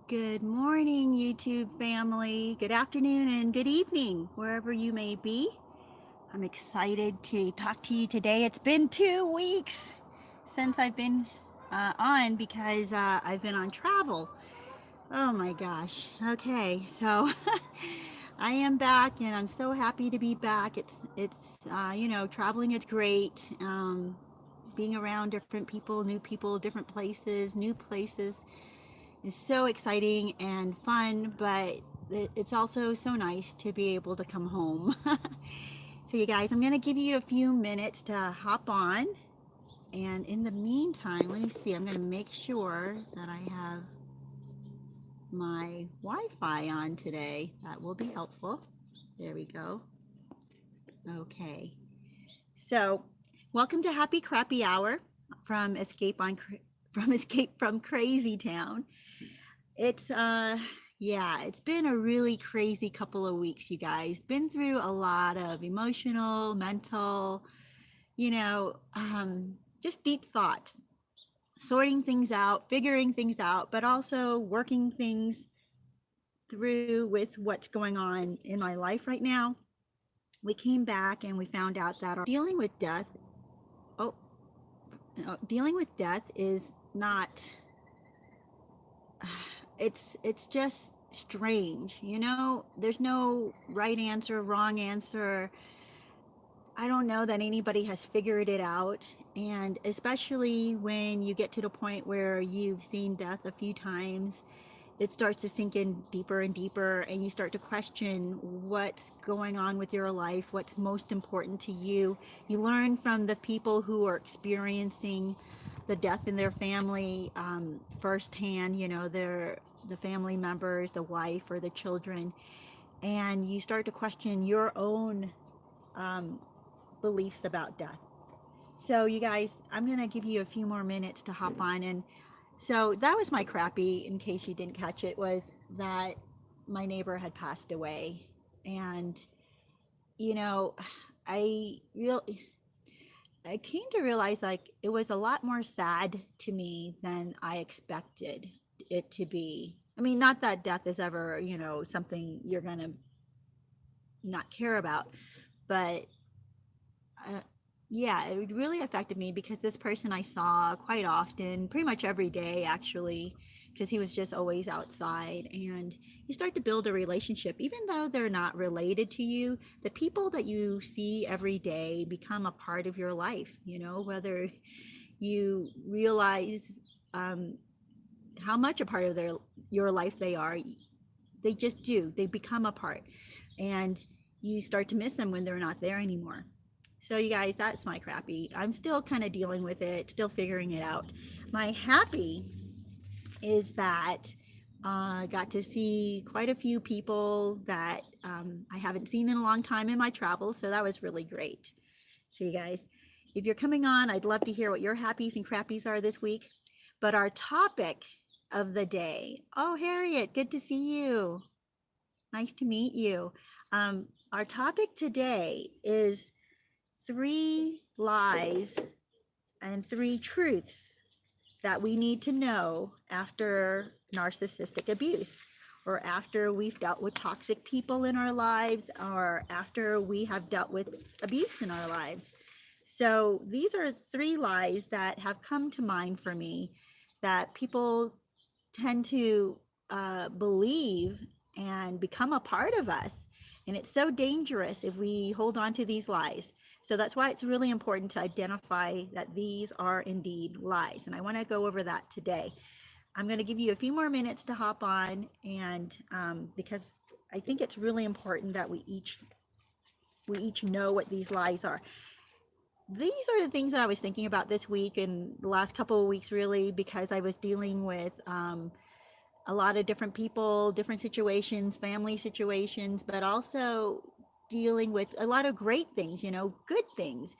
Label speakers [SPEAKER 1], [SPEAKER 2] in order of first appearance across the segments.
[SPEAKER 1] Good morning, YouTube family. Good afternoon and good evening, wherever you may be. I'm excited to talk to you today. It's been 2 weeks since I've been on because I've been on travel. Oh my gosh. Okay, so I am back and I'm so happy to be back. It's traveling is great. Being around different people, different places, new places is so exciting and fun, but it's also so nice to be able to come home. So, you guys, I'm going to give you a few minutes to hop on. And in the meantime, let me see, I'm going to make sure that I have my Wi Fi on today. That will be helpful. There we go. Okay. So, welcome to Happy Crappy Hour from Escape from Crazytown. It's yeah, it's been a really crazy couple of weeks, you guys. Been through a lot of emotional, mental, just deep thoughts, sorting things out, figuring things out, but also working things through with what's going on in my life right now. We came back and we found out that dealing with death, oh, dealing with death is not it's just strange, there's no right answer, wrong answer. I don't know that anybody has figured it out, and especially when you get to the point where you've seen death a few times, it starts to sink in deeper and deeper, and you start to question what's going on with your life, what's most important to you. You learn from the people who are experiencing the death in their family firsthand, the family members, the wife or the children, and you start to question your own um, beliefs about death. So, you guys, I'm going to give you a few more minutes to hop on. And so that was my crappy, in case you didn't catch it, was that my neighbor had passed away. And, you know, I real I came to realize like it was a lot more sad to me than I expected it to be. I mean, not that death is ever, something you're going to not care about, but uh, yeah, it really affected me because this person I saw quite often, pretty much every day actually, because he was just always outside. And you start to build a relationship, even though they're not related to you. The people that you see every day become a part of your life, whether you realize um, how much a part of your life they are. They just do, they become a part. And you start to miss them when they're not there anymore. So, you guys, that's my crappy. I'm still kind of dealing with it, still figuring it out. My happy is that I got to see quite a few people that I haven't seen in a long time in my travels. So that was really great. So, you guys, if you're coming on, I'd love to hear what your happies and crappies are this week. But our topic of the day, oh, Harriet, good to see you. Nice to meet you. Our topic today is 3 lies and 3 truths that we need to know after narcissistic abuse, or after we've dealt with toxic people in our lives, or after we have dealt with abuse in our lives. So these are 3 lies that have come to mind for me that people tend to believe and become a part of us. And it's so dangerous if we hold on to these lies. So that's why it's really important to identify that these are indeed lies. And I want to go over that today. I'm going to give you a few more minutes to hop on, and because I think it's really important that we each know what these lies are. These are the things that I was thinking about this week and the last couple of weeks, really, because I was dealing with a lot of different people, different situations, family situations, but also dealing with a lot of great things, good things,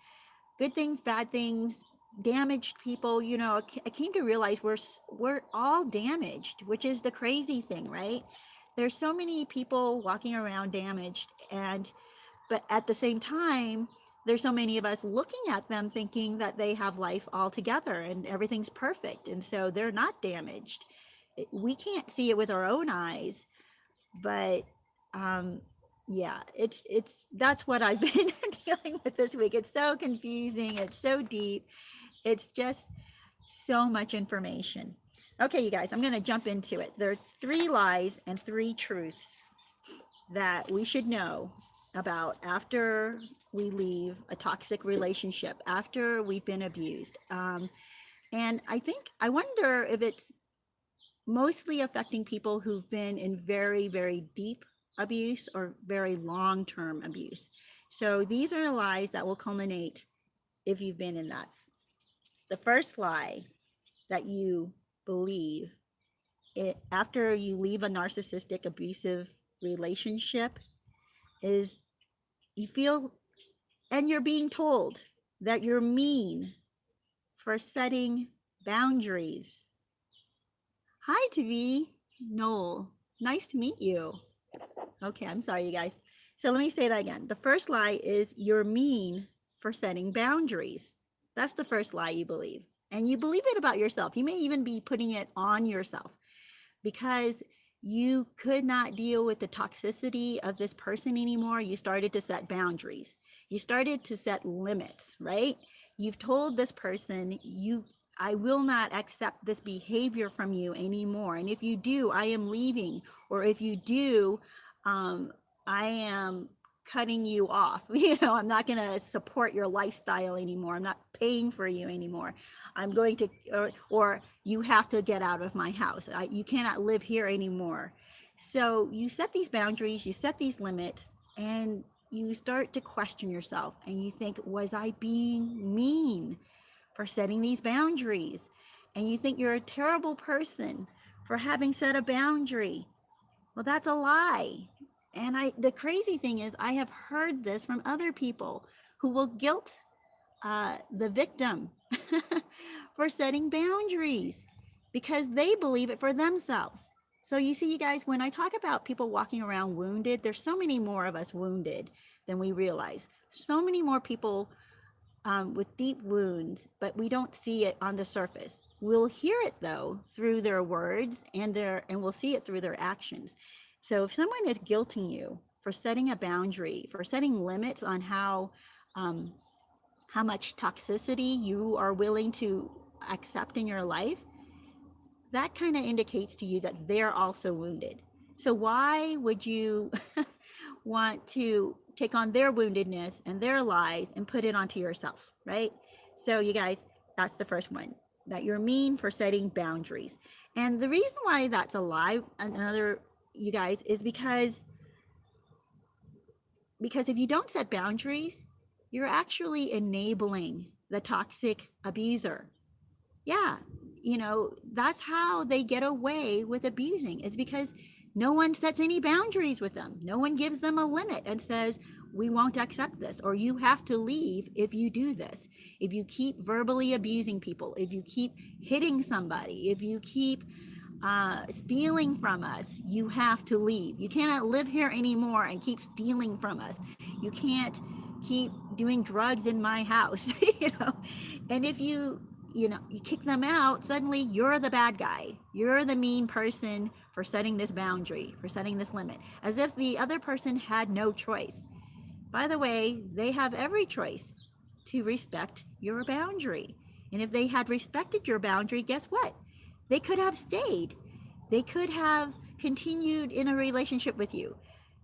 [SPEAKER 1] bad things, damaged people. I came to realize we're all damaged, which is the crazy thing, right? There's so many people walking around damaged, but at the same time, there's so many of us looking at them thinking that they have life all together and everything's perfect, and so they're not damaged. We can't see it with our own eyes, but um yeah, it's that's what I've been dealing with this week. It's so confusing, it's so deep, it's just so much information. Okay, you guys, I'm going to jump into it. There are 3 lies and 3 truths that we should know about after we leave a toxic relationship, after we've been abused. And I wonder if it's mostly affecting people who've been in very, very deep abuse or very long term abuse. So these are the lies that will culminate if you've been in that. The first lie that you believe after you leave a narcissistic, abusive relationship is you feel, and you're being told, that you're mean for setting boundaries. Hi, Tavi. Noel. Nice to meet you. Okay, I'm sorry, you guys. So let me say that again. The first lie is you're mean for setting boundaries. That's the first lie you believe. And you believe it about yourself. You may even be putting it on yourself because you could not deal with the toxicity of this person anymore. You started to set boundaries. You started to set limits, right? You've told this person, I will not accept this behavior from you anymore. And if you do, I am leaving. Or if you do, I am cutting you off. I'm not going to support your lifestyle anymore. I'm not paying for you anymore. I'm going to, or you have to get out of my house. You cannot live here anymore. So you set these boundaries, you set these limits, and you start to question yourself and you think, was I being mean for setting these boundaries? And you think you're a terrible person for having set a boundary. Well, that's a lie. And the crazy thing is, I have heard this from other people who will guilt the victim for setting boundaries because they believe it for themselves. So you see, you guys, when I talk about people walking around wounded, there's so many more of us wounded than we realize. So many more people with deep wounds, but we don't see it on the surface. We'll hear it though through their words and we'll see it through their actions. So if someone is guilting you for setting a boundary, for setting limits on how much toxicity you are willing to accept in your life, that kind of indicates to you that they're also wounded. So why would you want to take on their woundedness and their lies and put it onto yourself, right? So you guys, that's the first one, that you're mean for setting boundaries. And the reason why that's a lie, another, you guys, is because if you don't set boundaries, you're actually enabling the toxic abuser. Yeah, that's how they get away with abusing, is because no one sets any boundaries with them. No one gives them a limit and says, we won't accept this, or you have to leave if you do this. If you keep verbally abusing people, if you keep hitting somebody, if you keep stealing from us, you have to leave. You cannot live here anymore and keep stealing from us. You can't keep doing drugs in my house, And if you kick them out, suddenly you're the bad guy. You're the mean person for setting this boundary, for setting this limit, as if the other person had no choice. By the way, they have every choice to respect your boundary. And if they had respected your boundary, guess what? They could have stayed. They could have continued in a relationship with you.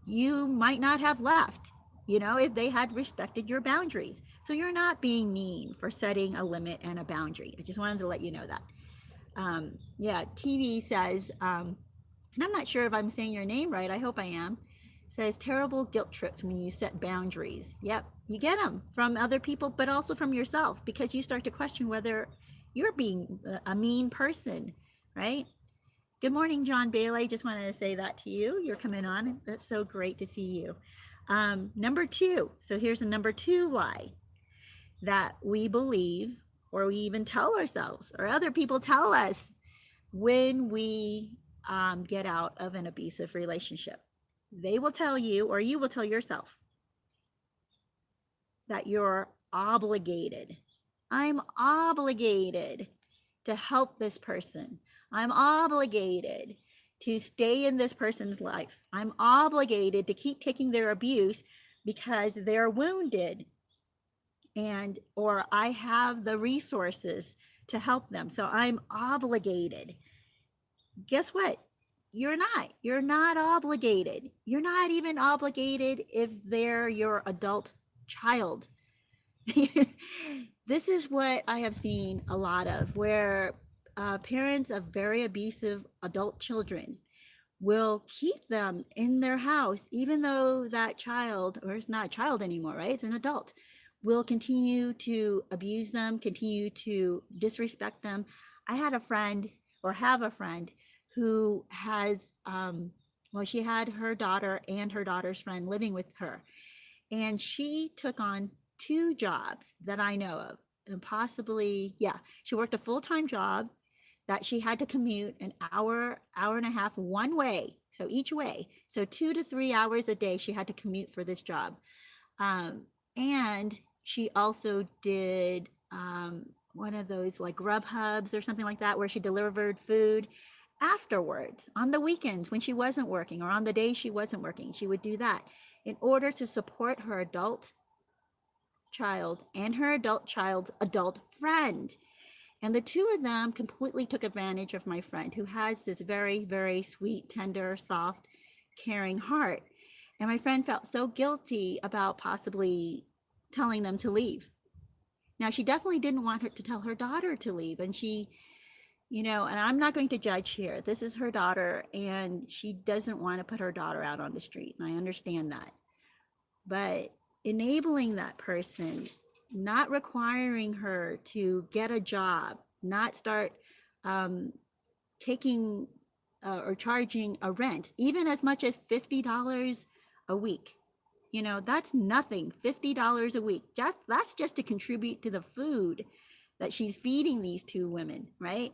[SPEAKER 1] You might not have left, if they had respected your boundaries. So you're not being mean for setting a limit and a boundary. I just wanted to let you know that. TV says, and I'm not sure if I'm saying your name right. I hope I am. Says terrible guilt trips when you set boundaries. Yep, you get them from other people, but also from yourself, because you start to question whether you're being a mean person, right? Good morning, John Bailey. Just wanted to say that to you. You're coming on. That's so great to see you. Number 2. So here's a number 2 lie that we believe, or we even tell ourselves, or other people tell us when we get out of an abusive relationship. They will tell you, or you will tell yourself, that you're obligated. I'm obligated to help this person. I'm obligated to stay in this person's life. I'm obligated to keep taking their abuse because they're wounded, and or I have the resources to help them. So I'm obligated. Guess what? You're not. You're not obligated. You're not even obligated if they're your adult child. This is what I have seen a lot of, where parents of very abusive adult children will keep them in their house, even though that child, or it's not a child anymore, right? It's an adult, will continue to abuse them, continue to disrespect them. I had a friend, or have a friend, who has, well, she had her daughter and her daughter's friend living with her. And she took on 2 jobs that I know of. And possibly, yeah, she worked a full-time job that she had to commute an hour, hour and a half one way. So each way. So 2 to 3 hours a day she had to commute for this job. And she also did one of those like Grubhubs or something like that, where she delivered food afterwards on the weekends when she wasn't working, or on the day she wasn't working. She would do that in order to support her adult child and her adult child's adult friend. And the 2 of them completely took advantage of my friend, who has this very, very sweet, tender, soft, caring heart. And my friend felt so guilty about possibly telling them to leave. Now, she definitely didn't want her to tell her daughter to leave. And she, and I'm not going to judge here. This is her daughter, and she doesn't want to put her daughter out on the street. And I understand that. But enabling that person, not requiring her to get a job, not start taking or charging a rent, even as much as $50 a week. That's nothing. $50 a week. That's just to contribute to the food that she's feeding these 2 women, right?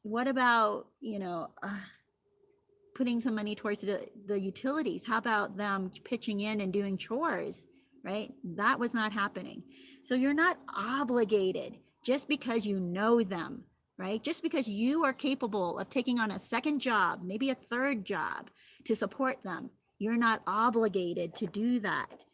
[SPEAKER 1] What about, putting some money towards the utilities? How about them pitching in and doing chores, right? That was not happening. So you're not obligated just because you know them, right? Just because you are capable of taking on a second job, maybe a third job to support them, you're not obligated to do that.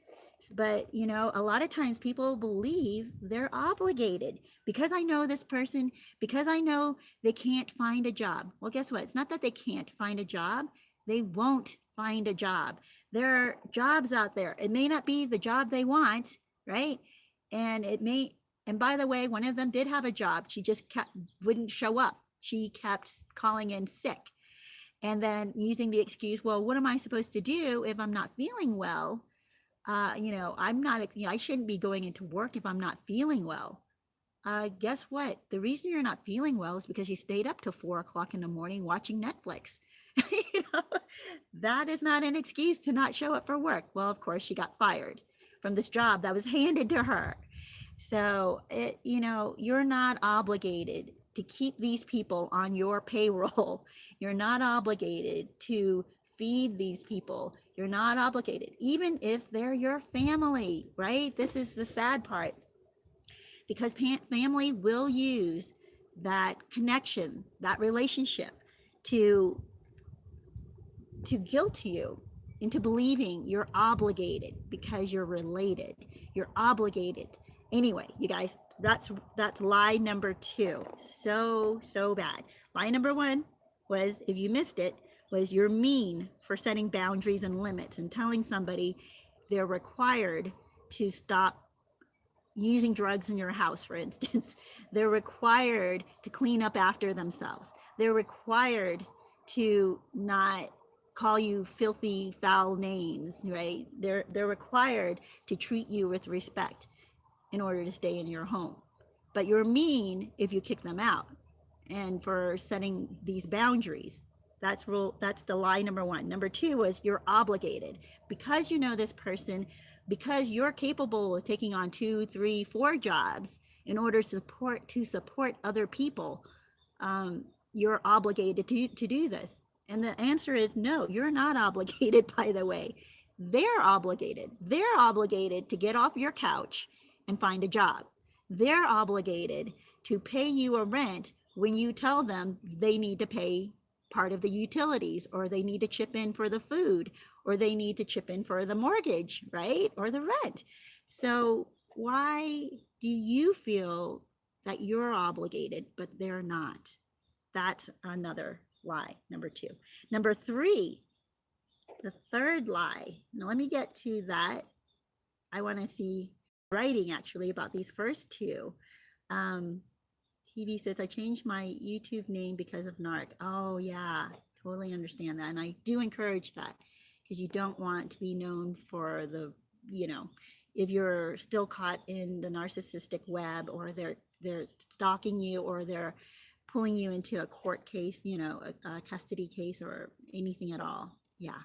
[SPEAKER 1] But, a lot of times people believe they're obligated because I know this person, because I know they can't find a job. Well, guess what? It's not that they can't find a job. They won't find a job. There are jobs out there. It may not be the job they want, right? And by the way, one of them did have a job. She just wouldn't show up. She kept calling in sick. And then using the excuse, well, what am I supposed to do if I'm not feeling well? I'm not, I shouldn't be going into work if I'm not feeling well. Guess what? The reason you're not feeling well is because you stayed up till 4 o'clock in the morning watching Netflix. That is not an excuse to not show up for work. Well, of course, she got fired from this job that was handed to her. So, you're not obligated to keep these people on your payroll. You're not obligated to feed these people. You're not obligated, even if they're your family, right? This is the sad part, because family will use that connection, that relationship to guilt you into believing you're obligated because you're related. You're obligated. Anyway, you guys, that's lie number 2. So bad. Lie number 1 was, if you missed it, was you're mean for setting boundaries and limits and telling somebody they're required to stop using drugs in your house, for instance. They're required to clean up after themselves. They're required to not call you filthy, foul names, right? They're required to treat you with respect in order to stay in your home. But you're mean if you kick them out, and for setting these boundaries. That's the lie number 1. Number 2 was you're obligated because you know this person, because you're capable of taking on 2, 3, 4 jobs in order to support other people. You're obligated to do this. And the answer is no, you're not obligated, by the way. They're obligated. They're obligated to get off your couch and find a job. They're obligated to pay you a rent when you tell them they need to pay part of the utilities, or they need to chip in for the food, or they need to chip in for the mortgage, right? Or the rent. So why do you feel that you're obligated, but they're not? That's another lie, number 2. Number 3, the third lie. Now let me get to that. I want to see writing actually about these first 2. TV says, I changed my YouTube name because of NARC. Oh yeah, totally understand that. And I do encourage that, because you don't want to be known for the, if you're still caught in the narcissistic web, or they're stalking you, or they're pulling you into a court case, a custody case, or anything at all. Yeah.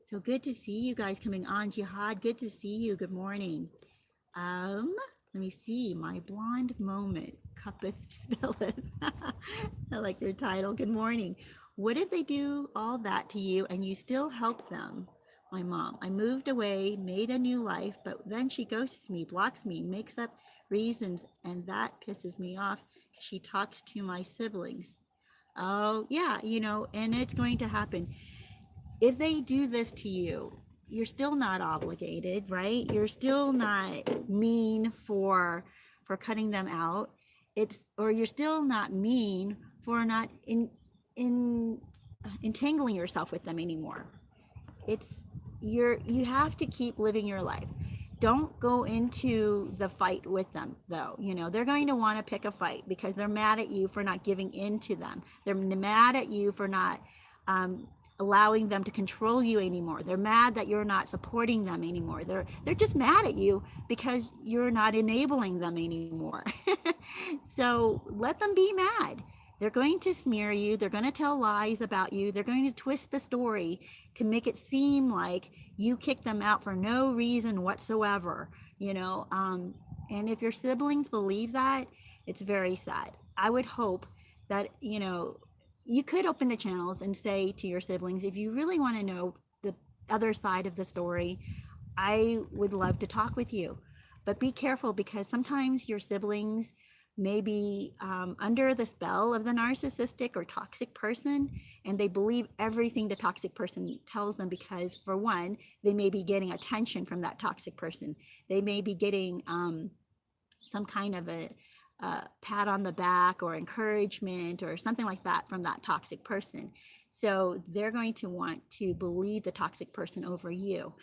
[SPEAKER 1] So good to see you guys coming on. Jihad, good to see you. Good morning. Let me see, my blonde moment, cuppeth spilleth. I like your title. Good morning. What if they do all that to you and you still help them? My mom, I moved away, made a new life, but then she ghosts me, blocks me, makes up reasons, and that pisses me off. She talks to my siblings. Oh yeah, and it's going to happen. If they do this to you, you're still not obligated, right? You're still not mean for cutting them out. Or you're still not mean for not entangling yourself with them anymore. You have to keep living your life. Don't go into the fight with them, though. They're going to want to pick a fight because they're mad at you for not giving in to them. They're mad at you for not allowing them to control you anymore. They're mad that you're not supporting them anymore. They're just mad at you because you're not enabling them anymore. So let them be mad. They're going to smear you. They're going to tell lies about you. They're going to twist the story to make it seem like you kicked them out for no reason whatsoever, and if your siblings believe that, it's very sad. I would hope that, you could open the channels and say to your siblings, if you really want to know the other side of the story, I would love to talk with you. But be careful, because sometimes your siblings may be under the spell of the narcissistic or toxic person, and they believe everything the toxic person tells them, because for one, they may be getting attention from that toxic person. They may be getting some kind of a pat on the back or encouragement or something like that from that toxic person. So they're going to want to believe the toxic person over you.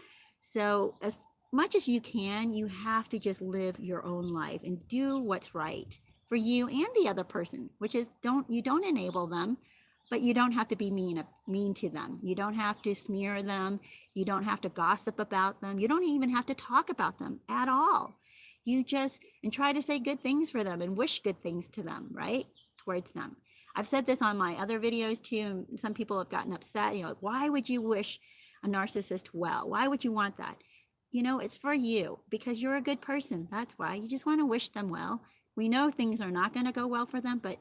[SPEAKER 1] So as much as you can, you have to just live your own life and do what's right for you and the other person, which is you don't enable them, but you don't have to be mean to them. You don't have to smear them. You don't have to gossip about them. You don't even have to talk about them at all. You just, and try to say good things for them and wish good things to them, right? Towards them. I've said this on my other videos too. And some people have gotten upset, like, why would you wish a narcissist well? Why would you want that? It's for you, because you're a good person. That's why you just want to wish them well. We know things are not going to go well for them, but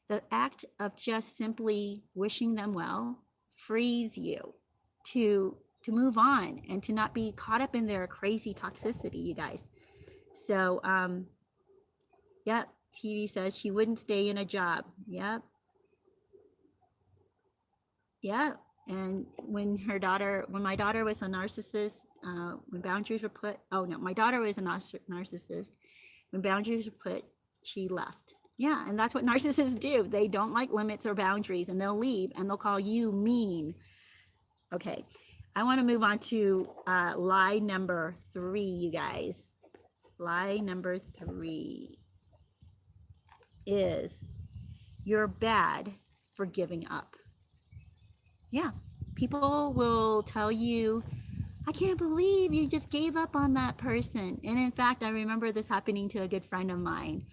[SPEAKER 1] the act of just simply wishing them well frees you to move on and to not be caught up in their crazy toxicity, you guys. So, yep, TV says she wouldn't stay in a job. Yep. Yep. And when my daughter was a narcissist, when boundaries were put, my daughter was a narcissist. When boundaries were put, she left. Yeah, and that's what narcissists do. They don't like limits or boundaries, and they'll leave, and they'll call you mean. Okay, I want to move on to lie number 3, you guys. Lie number 3 is you're bad for giving up. Yeah, people will tell you, I can't believe you just gave up on that person. And in fact, I remember this happening to a good friend of mine.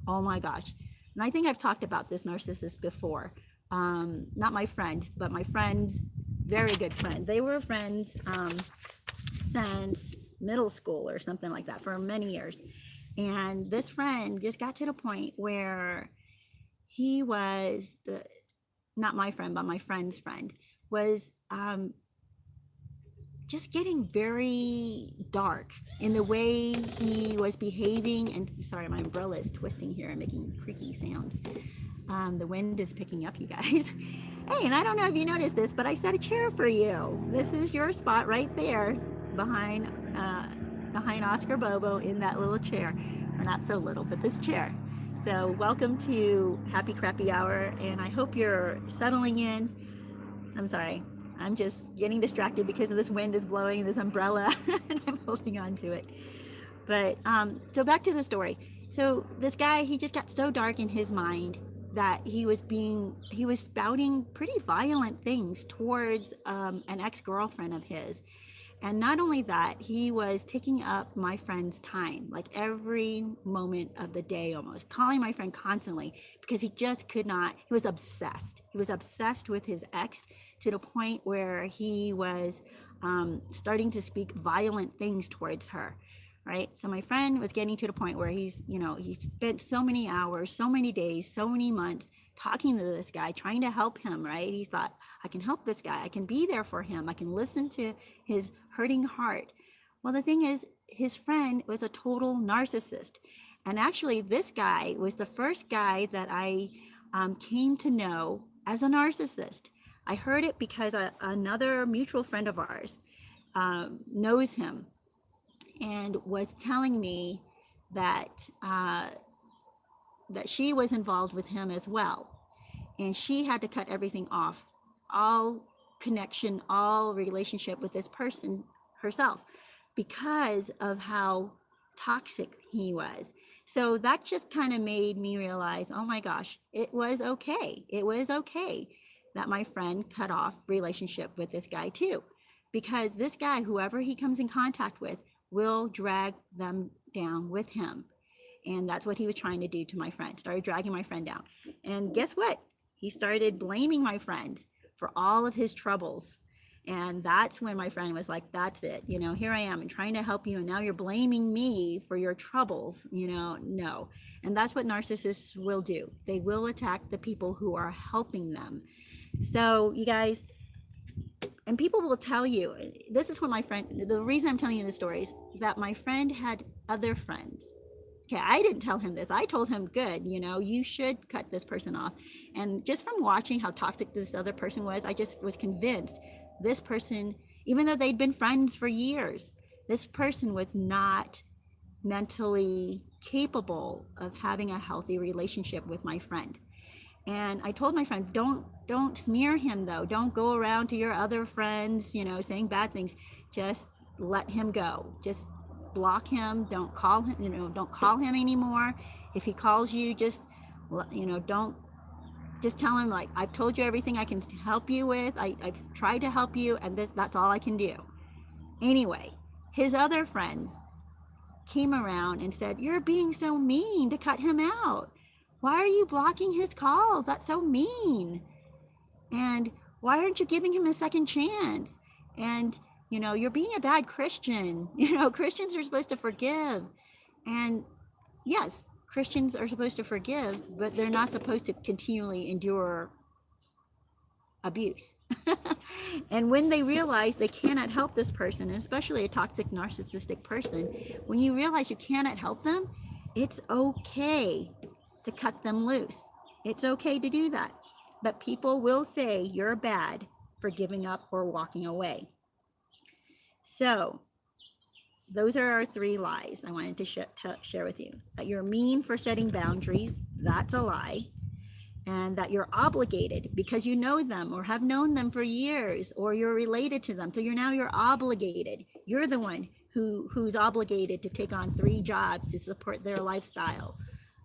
[SPEAKER 1] Oh my gosh. And I think I've talked about this narcissist before. Not my friend, but my friend's very good friend. They were friends since middle school or something like that for many years. And this friend just got to the point where he was, not my friend, but my friend's friend, was just getting very dark in the way he was behaving. And sorry, my umbrella is twisting here and making creaky sounds. The wind is picking up, you guys. Hey, and I don't know if you noticed this, but I set a chair for you. This is your spot right there behind behind Oscar Bobo in that little chair. Or not so little, but this chair. So welcome to Happy Crappy Hour, and I hope you're settling in. I'm sorry. I'm just getting distracted because of this wind is blowing this umbrella and I'm holding on to it. But so back to the story. So this guy, he just got so dark in his mind that he was spouting pretty violent things towards an ex-girlfriend of his. And not only that, he was taking up my friend's time, like every moment of the day almost, calling my friend constantly because he just could not, he was obsessed. He was obsessed with his ex to the point where he was starting to speak violent things towards her. Right. So my friend was getting to the point where he spent so many hours, so many days, so many months talking to this guy, trying to help him. Right. He thought, I can help this guy. I can be there for him. I can listen to his hurting heart. Well, the thing is, his friend was a total narcissist. And actually, this guy was the first guy that I came to know as a narcissist. I heard it because another mutual friend of ours knows him and was telling me that that she was involved with him as well, and she had to cut everything off, all connection, all relationship with this person herself, because of how toxic he was. So that just kind of made me realize, oh my gosh, it was okay. It was okay that my friend cut off relationship with this guy too, because this guy, whoever he comes in contact with, will drag them down with him. And that's what he was trying to do to my friend, started dragging my friend down. And guess what? He started blaming my friend for all of his troubles. And that's when my friend was like, that's it. Here I am and trying to help you. And now you're blaming me for your troubles. No. And that's what narcissists will do. They will attack the people who are helping them. So you guys, and people will tell you, this is what my friend, the reason I'm telling you this story is that my friend had other friends. Okay, I didn't tell him this. I told him, good, you should cut this person off. And just from watching how toxic this other person was, I just was convinced this person, even though they'd been friends for years, this person was not mentally capable of having a healthy relationship with my friend. And I told my friend, don't smear him though. Don't go around to your other friends, saying bad things. Just let him go. Just block him. Don't call him, don't call him anymore. If he calls you, just tell him, like, I've told you everything I can help you with. I've tried to help you, and that's all I can do. Anyway, his other friends came around and said, you're being so mean to cut him out. Why are you blocking his calls? That's so mean. And why aren't you giving him a second chance? And, you're being a bad Christian. Christians are supposed to forgive. And yes, Christians are supposed to forgive, but they're not supposed to continually endure abuse. And when they realize they cannot help this person, and especially a toxic narcissistic person, when you realize you cannot help them, it's okay to cut them loose. It's okay to do that. But people will say you're bad for giving up or walking away. So those are our 3 lies I wanted to share with you. That you're mean for setting boundaries, that's a lie. And that you're obligated because you know them or have known them for years, or you're related to them. So you're obligated. You're the one who's obligated to take on 3 jobs to support their lifestyle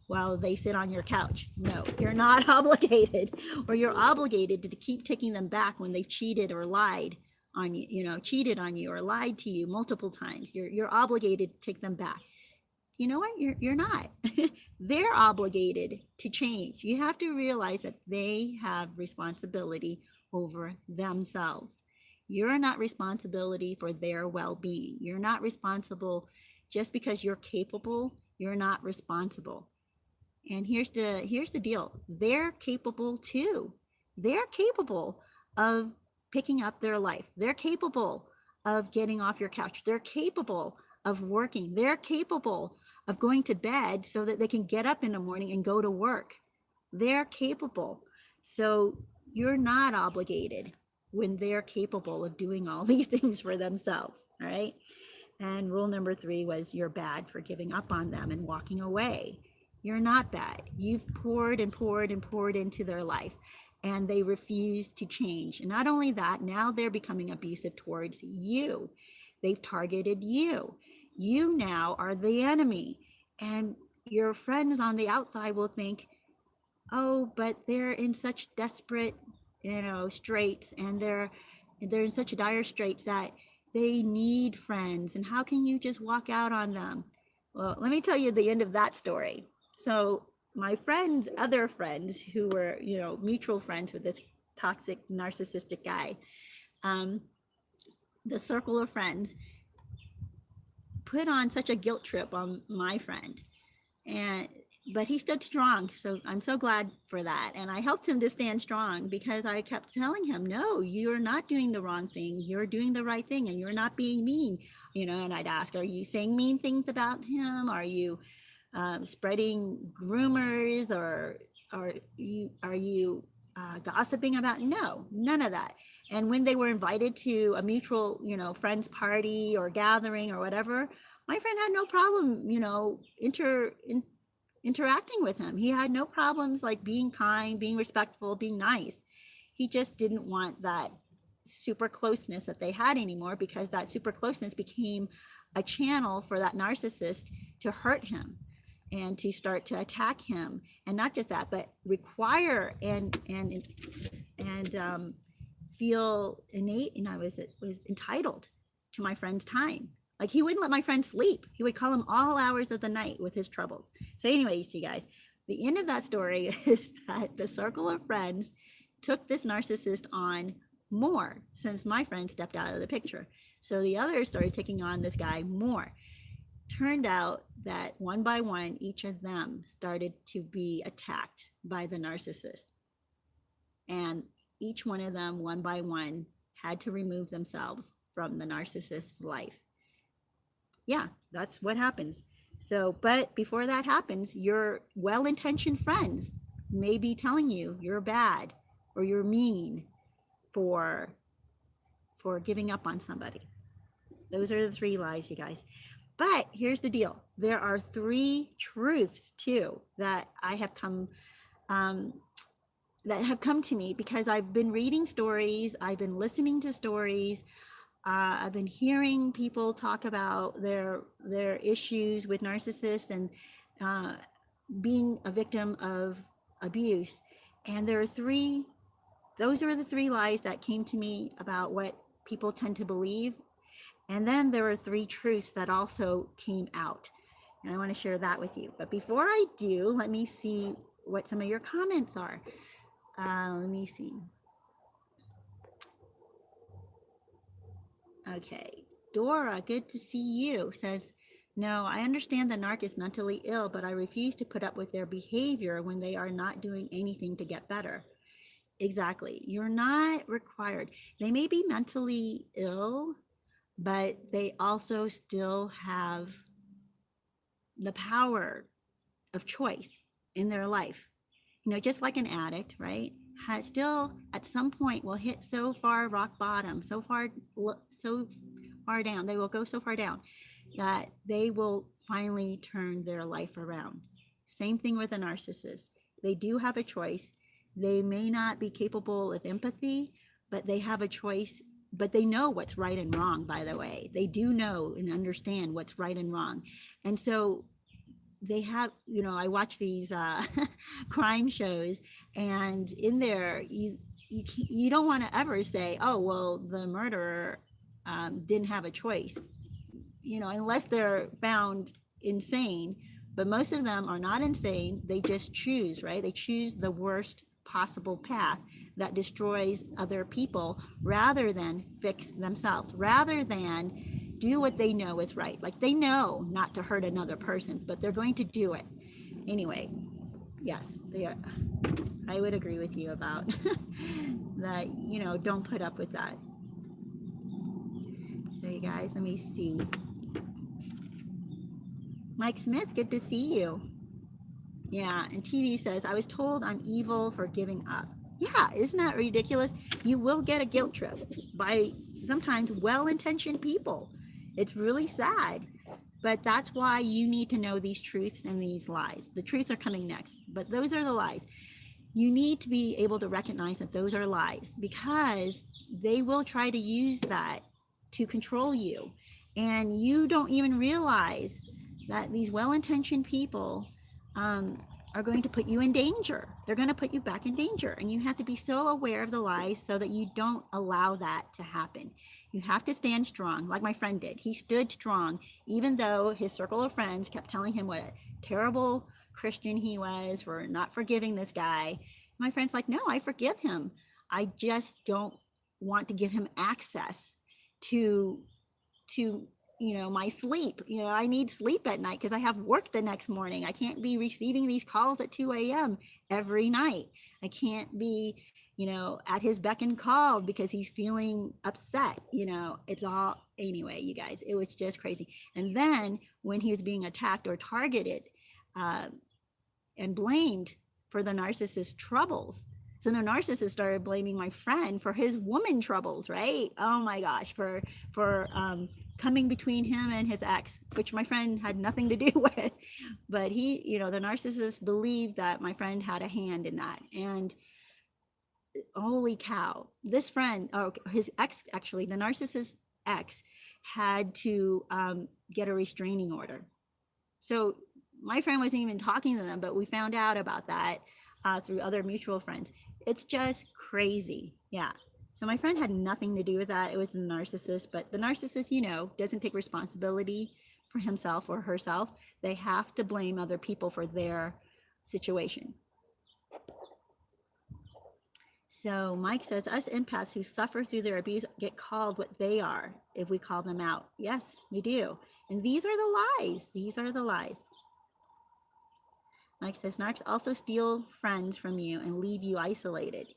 [SPEAKER 1] while they sit on your couch. No, you're not obligated. Or you're obligated to keep taking them back when they've cheated or lied on you, cheated on you or lied to you multiple times. You're obligated to take them back. You know what? You're not. They're obligated to change. You have to realize that they have responsibility over themselves. You're not responsibility for their well-being. You're not responsible just because you're capable. You're not responsible. And here's the deal. They're capable too. They're capable of picking up their life. They're capable of getting off your couch. They're capable of working. They're capable of going to bed so that they can get up in the morning and go to work. They're capable. So you're not obligated when they're capable of doing all these things for themselves. All right. And rule number 3 was you're bad for giving up on them and walking away. You're not bad. You've poured and poured and poured into their life, and they refuse to change. And not only that, now they're becoming abusive towards you. They've targeted you. You now are the enemy. And your friends on the outside will think, oh, but they're in such desperate, straits, and they're in such dire straits that they need friends. And how can you just walk out on them? Well, let me tell you the end of that story. So my friends, other friends who were, mutual friends with this toxic, narcissistic guy, the circle of friends put on such a guilt trip on my friend. But he stood strong. So I'm so glad for that. And I helped him to stand strong because I kept telling him, no, you're not doing the wrong thing. You're doing the right thing, and you're not being mean, and I'd ask, are you saying mean things about him? Are you spreading rumors, or are you gossiping about? No, none of that. And when they were invited to a mutual, friends party or gathering or whatever, my friend had no problem, interacting with him. He had no problems like being kind, being respectful, being nice. He just didn't want that super closeness that they had anymore, because that super closeness became a channel for that narcissist to hurt him and to start to attack him. And not just that, but require and feel innate, and I was entitled to my friend's time. Like, he wouldn't let my friend sleep. He would call him all hours of the night with his troubles. So anyways, you guys, the end of that story is that the circle of friends took this narcissist on more since my friend stepped out of the picture. So the others started taking on this guy more. Turned out that one by one, each of them started to be attacked by the narcissist. And each one of them, one by one, had to remove themselves from the narcissist's life. Yeah, that's what happens. So, but before that happens, your well-intentioned friends may be telling you you're bad or you're mean for giving up on somebody. Those are the 3 lies, you guys. But here's the deal. There are 3 truths too that have come to me because I've been reading stories, I've been listening to stories, I've been hearing people talk about their issues with narcissists and being a victim of abuse. And there are 3, those are the 3 lies that came to me about what people tend to believe. And then there are 3 truths that also came out. And I want to share that with you. But before I do, let me see what some of your comments are. Let me see. Okay, Dora, good to see you, says, no, I understand the narc is mentally ill, but I refuse to put up with their behavior when they are not doing anything to get better. Exactly. You're not required. They may be mentally ill, but they also still have the power of choice in their life. Just like an addict, right? Still at some point will hit so far rock bottom, so far down, they will go so far down that they will finally turn their life around. Same thing with a narcissist. They do have a choice. They may not be capable of empathy, but they have a choice, but they know what's right and wrong, by the way. They do know and understand what's right and wrong. And so they have, I watch these crime shows, and in there, you don't want to ever say, oh, well, the murderer didn't have a choice, unless they're found insane. But most of them are not insane. They just choose, right? They choose the worst possible path that destroys other people rather than fix themselves, rather than do what they know is right. Like, they know not to hurt another person, but they're going to do it anyway. Yes, they are. I would agree with you about that. Don't put up with that. So you guys, let me see. Mike Smith, good to see you. Yeah, and TV says, I was told I'm evil for giving up. Yeah, isn't that ridiculous? You will get a guilt trip by sometimes well intentioned people. It's really sad. But that's why you need to know these truths and these lies. The truths are coming next, but those are the lies. You need to be able to recognize that those are lies because they will try to use that to control you. And you don't even realize that these well intentioned people are going to put you in danger. They're going to put you back in danger. And you have to be so aware of the lies so that you don't allow that to happen. You have to stand strong, like my friend did. He stood strong, even though his circle of friends kept telling him what a terrible Christian he was for not forgiving this guy. My friend's like, no, I forgive him. I just don't want to give him access to to my sleep. I need sleep at night because I have work the next morning. I can't be receiving these calls at 2 a.m. every night. I can't be at his beck and call because he's feeling upset. It's all, anyway, you guys, it was just crazy. And then when he was being attacked or targeted and blamed for the narcissist's troubles, so the narcissist started blaming my friend for his woman troubles, right? Oh my gosh, for coming between him and his ex, which my friend had nothing to do with. But he, the narcissist believed that my friend had a hand in that. And holy cow, this friend, or his ex, actually, the narcissist ex, had to get a restraining order. So my friend wasn't even talking to them, but we found out about that through other mutual friends. It's just crazy. Yeah. So my friend had nothing to do with that. It was the narcissist, but the narcissist, doesn't take responsibility for himself or herself. They have to blame other people for their situation. So Mike says, us empaths who suffer through their abuse get called what they are if we call them out. Yes, we do. And these are the lies. These are the lies. Mike says, narcs also steal friends from you and leave you isolated.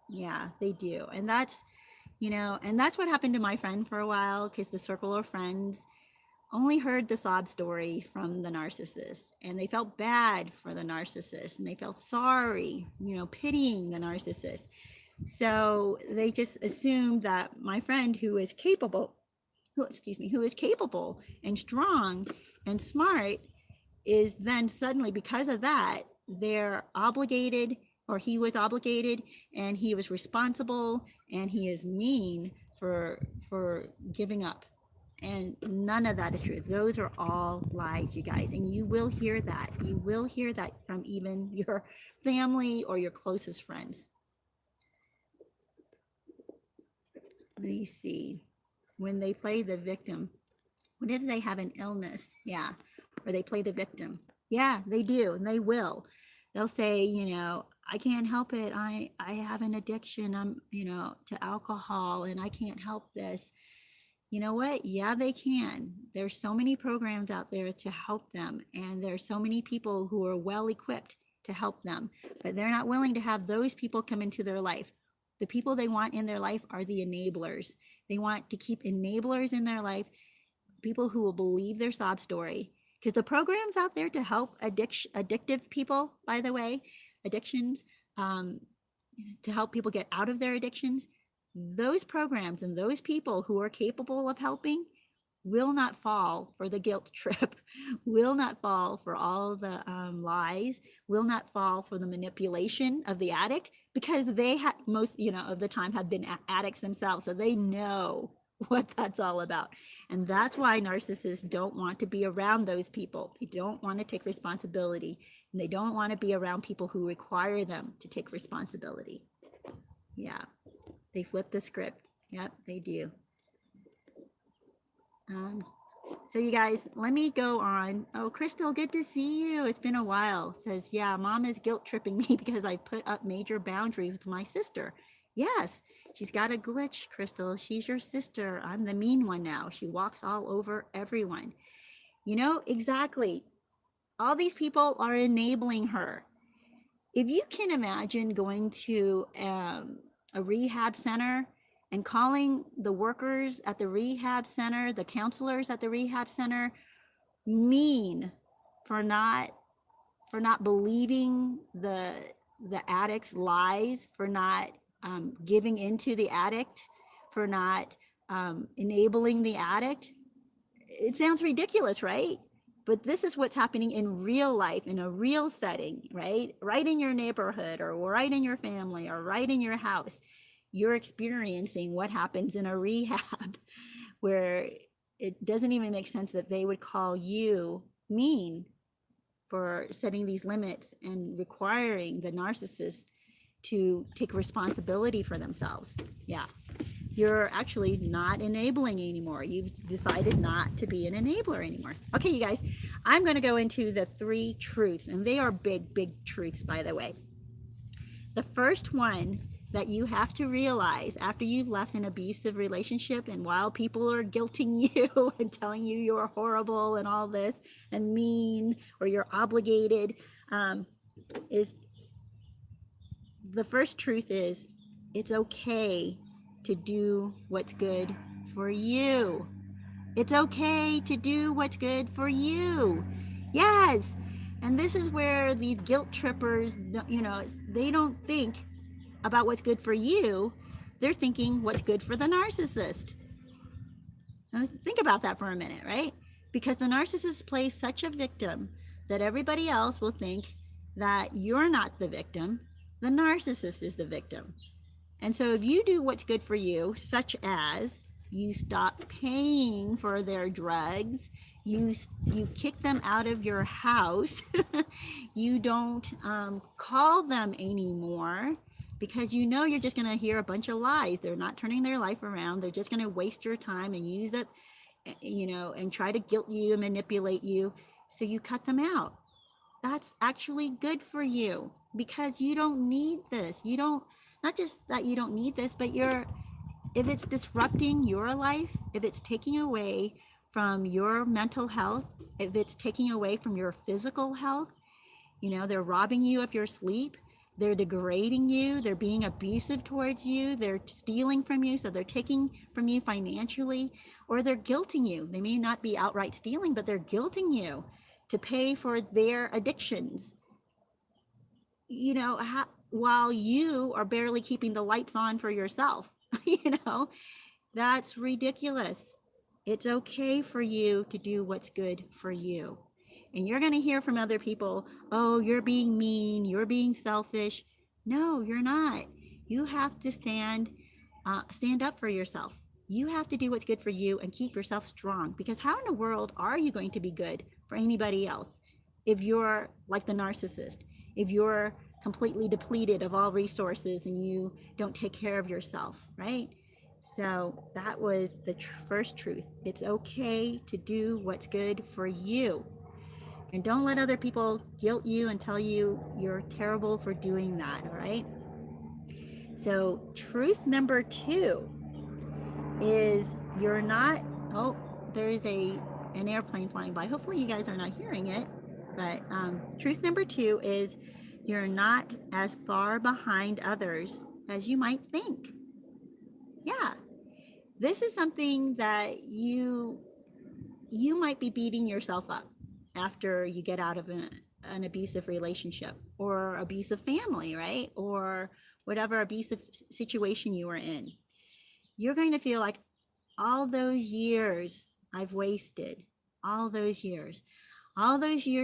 [SPEAKER 1] Yeah, they do. And that's, and that's what happened to my friend for a while, because the circle of friends only heard the sob story from the narcissist, and they felt bad for the narcissist, and they felt sorry, pitying the narcissist. So they just assumed that my friend, who is capable and strong and smart, is then suddenly, because of that, they're obligated, or he was obligated, and he was responsible, and he is mean for giving up. And none of that is true. Those are all lies, you guys. And you will hear that. You will hear that from even your family or your closest friends. Let me see. When they play the victim, what if they have an illness? Yeah. Or they play the victim. Yeah, they do. And they will. They'll say, I can't help it. I have an addiction. I'm, to alcohol, and I can't help this. You know what? Yeah, they can. There's so many programs out there to help them. And there's so many people who are well equipped to help them, but they're not willing to have those people come into their life. The people they want in their life are the enablers. They want to keep enablers in their life, people who will believe their sob story. Because the programs out there to help addictive people, by the way, addictions, to help people get out of their addictions, those programs and those people who are capable of helping will not fall for the guilt trip, will not fall for all the lies, will not fall for the manipulation of the addict, because they most of the time have been addicts themselves, so they know what that's all about. And that's why narcissists don't want to be around those people. They don't want to take responsibility, and they don't want to be around people who require them to take responsibility. Yeah, they flip the script. Yep, they do. So you guys, let me go on. Oh, Crystal, good to see you. It's been a while. Says, yeah, mom is guilt tripping me because I put up major boundaries with my sister. Yes, she's got a glitch, Crystal. She's your sister. I'm the mean one now. She walks all over everyone. Exactly. All these people are enabling her. If you can imagine going to a rehab center and calling the workers at the rehab center, the counselors at the rehab center, mean for not for not believing the addict's lies, for not giving into the addict, for not enabling the addict. It sounds ridiculous, right? But this is what's happening in real life, in a real setting, right? Right in your neighborhood, or right in your family, or right in your house. You're experiencing what happens in a rehab where it doesn't even make sense that they would call you mean for setting these limits and requiring the narcissist to take responsibility for themselves. Yeah. You're actually not enabling anymore. You've decided not to be an enabler anymore. Okay, you guys, I'm going to go into the 3 truths, and they are big, big truths, by the way. The first one that you have to realize after you've left an abusive relationship, and while people are guilting you and telling you you're horrible and all this and mean, or you're obligated, is the first truth is it's okay to do what's good for you. It's okay to do what's good for you. Yes. And this is where these guilt trippers, they don't think about what's good for you. They're thinking what's good for the narcissist. Now, think about that for a minute, right? Because the narcissist plays such a victim that everybody else will think that you're not the victim, the narcissist is the victim. And so if you do what's good for you, such as you stop paying for their drugs, you kick them out of your house, you don't call them anymore, because you know you're just going to hear a bunch of lies. They're not turning their life around. They're just going to waste your time and use it, and try to guilt you and manipulate you. So you cut them out. That's actually good for you, because you don't need this. You don't, not just that you don't need this, but if it's disrupting your life, if it's taking away from your mental health, if it's taking away from your physical health, they're robbing you of your sleep, they're degrading you, they're being abusive towards you, they're stealing from you, so they're taking from you financially, or they're guilting you. They may not be outright stealing, but they're guilting you to pay for their addictions. While you are barely keeping the lights on for yourself. That's ridiculous. It's okay for you to do what's good for you. And you're going to hear from other people, oh, you're being mean, you're being selfish. No, you're not. You have to stand up for yourself. You have to do what's good for you and keep yourself strong, because how in the world are you going to be good for anybody else if you're like the narcissist, if you're completely depleted of all resources and you don't take care of yourself, right? So that was the first truth. It's okay to do what's good for you. And don't let other people guilt you and tell you you're terrible for doing that, all right? So truth number 2 is you're not, there's an airplane flying by. Hopefully you guys are not hearing it. But truth number 2 is you're not as far behind others as you might think. Yeah. This is something that you might be beating yourself up after you get out of an abusive relationship or abusive family, right? Or whatever abusive situation you were in. You're going to feel like all those years I've wasted, all those years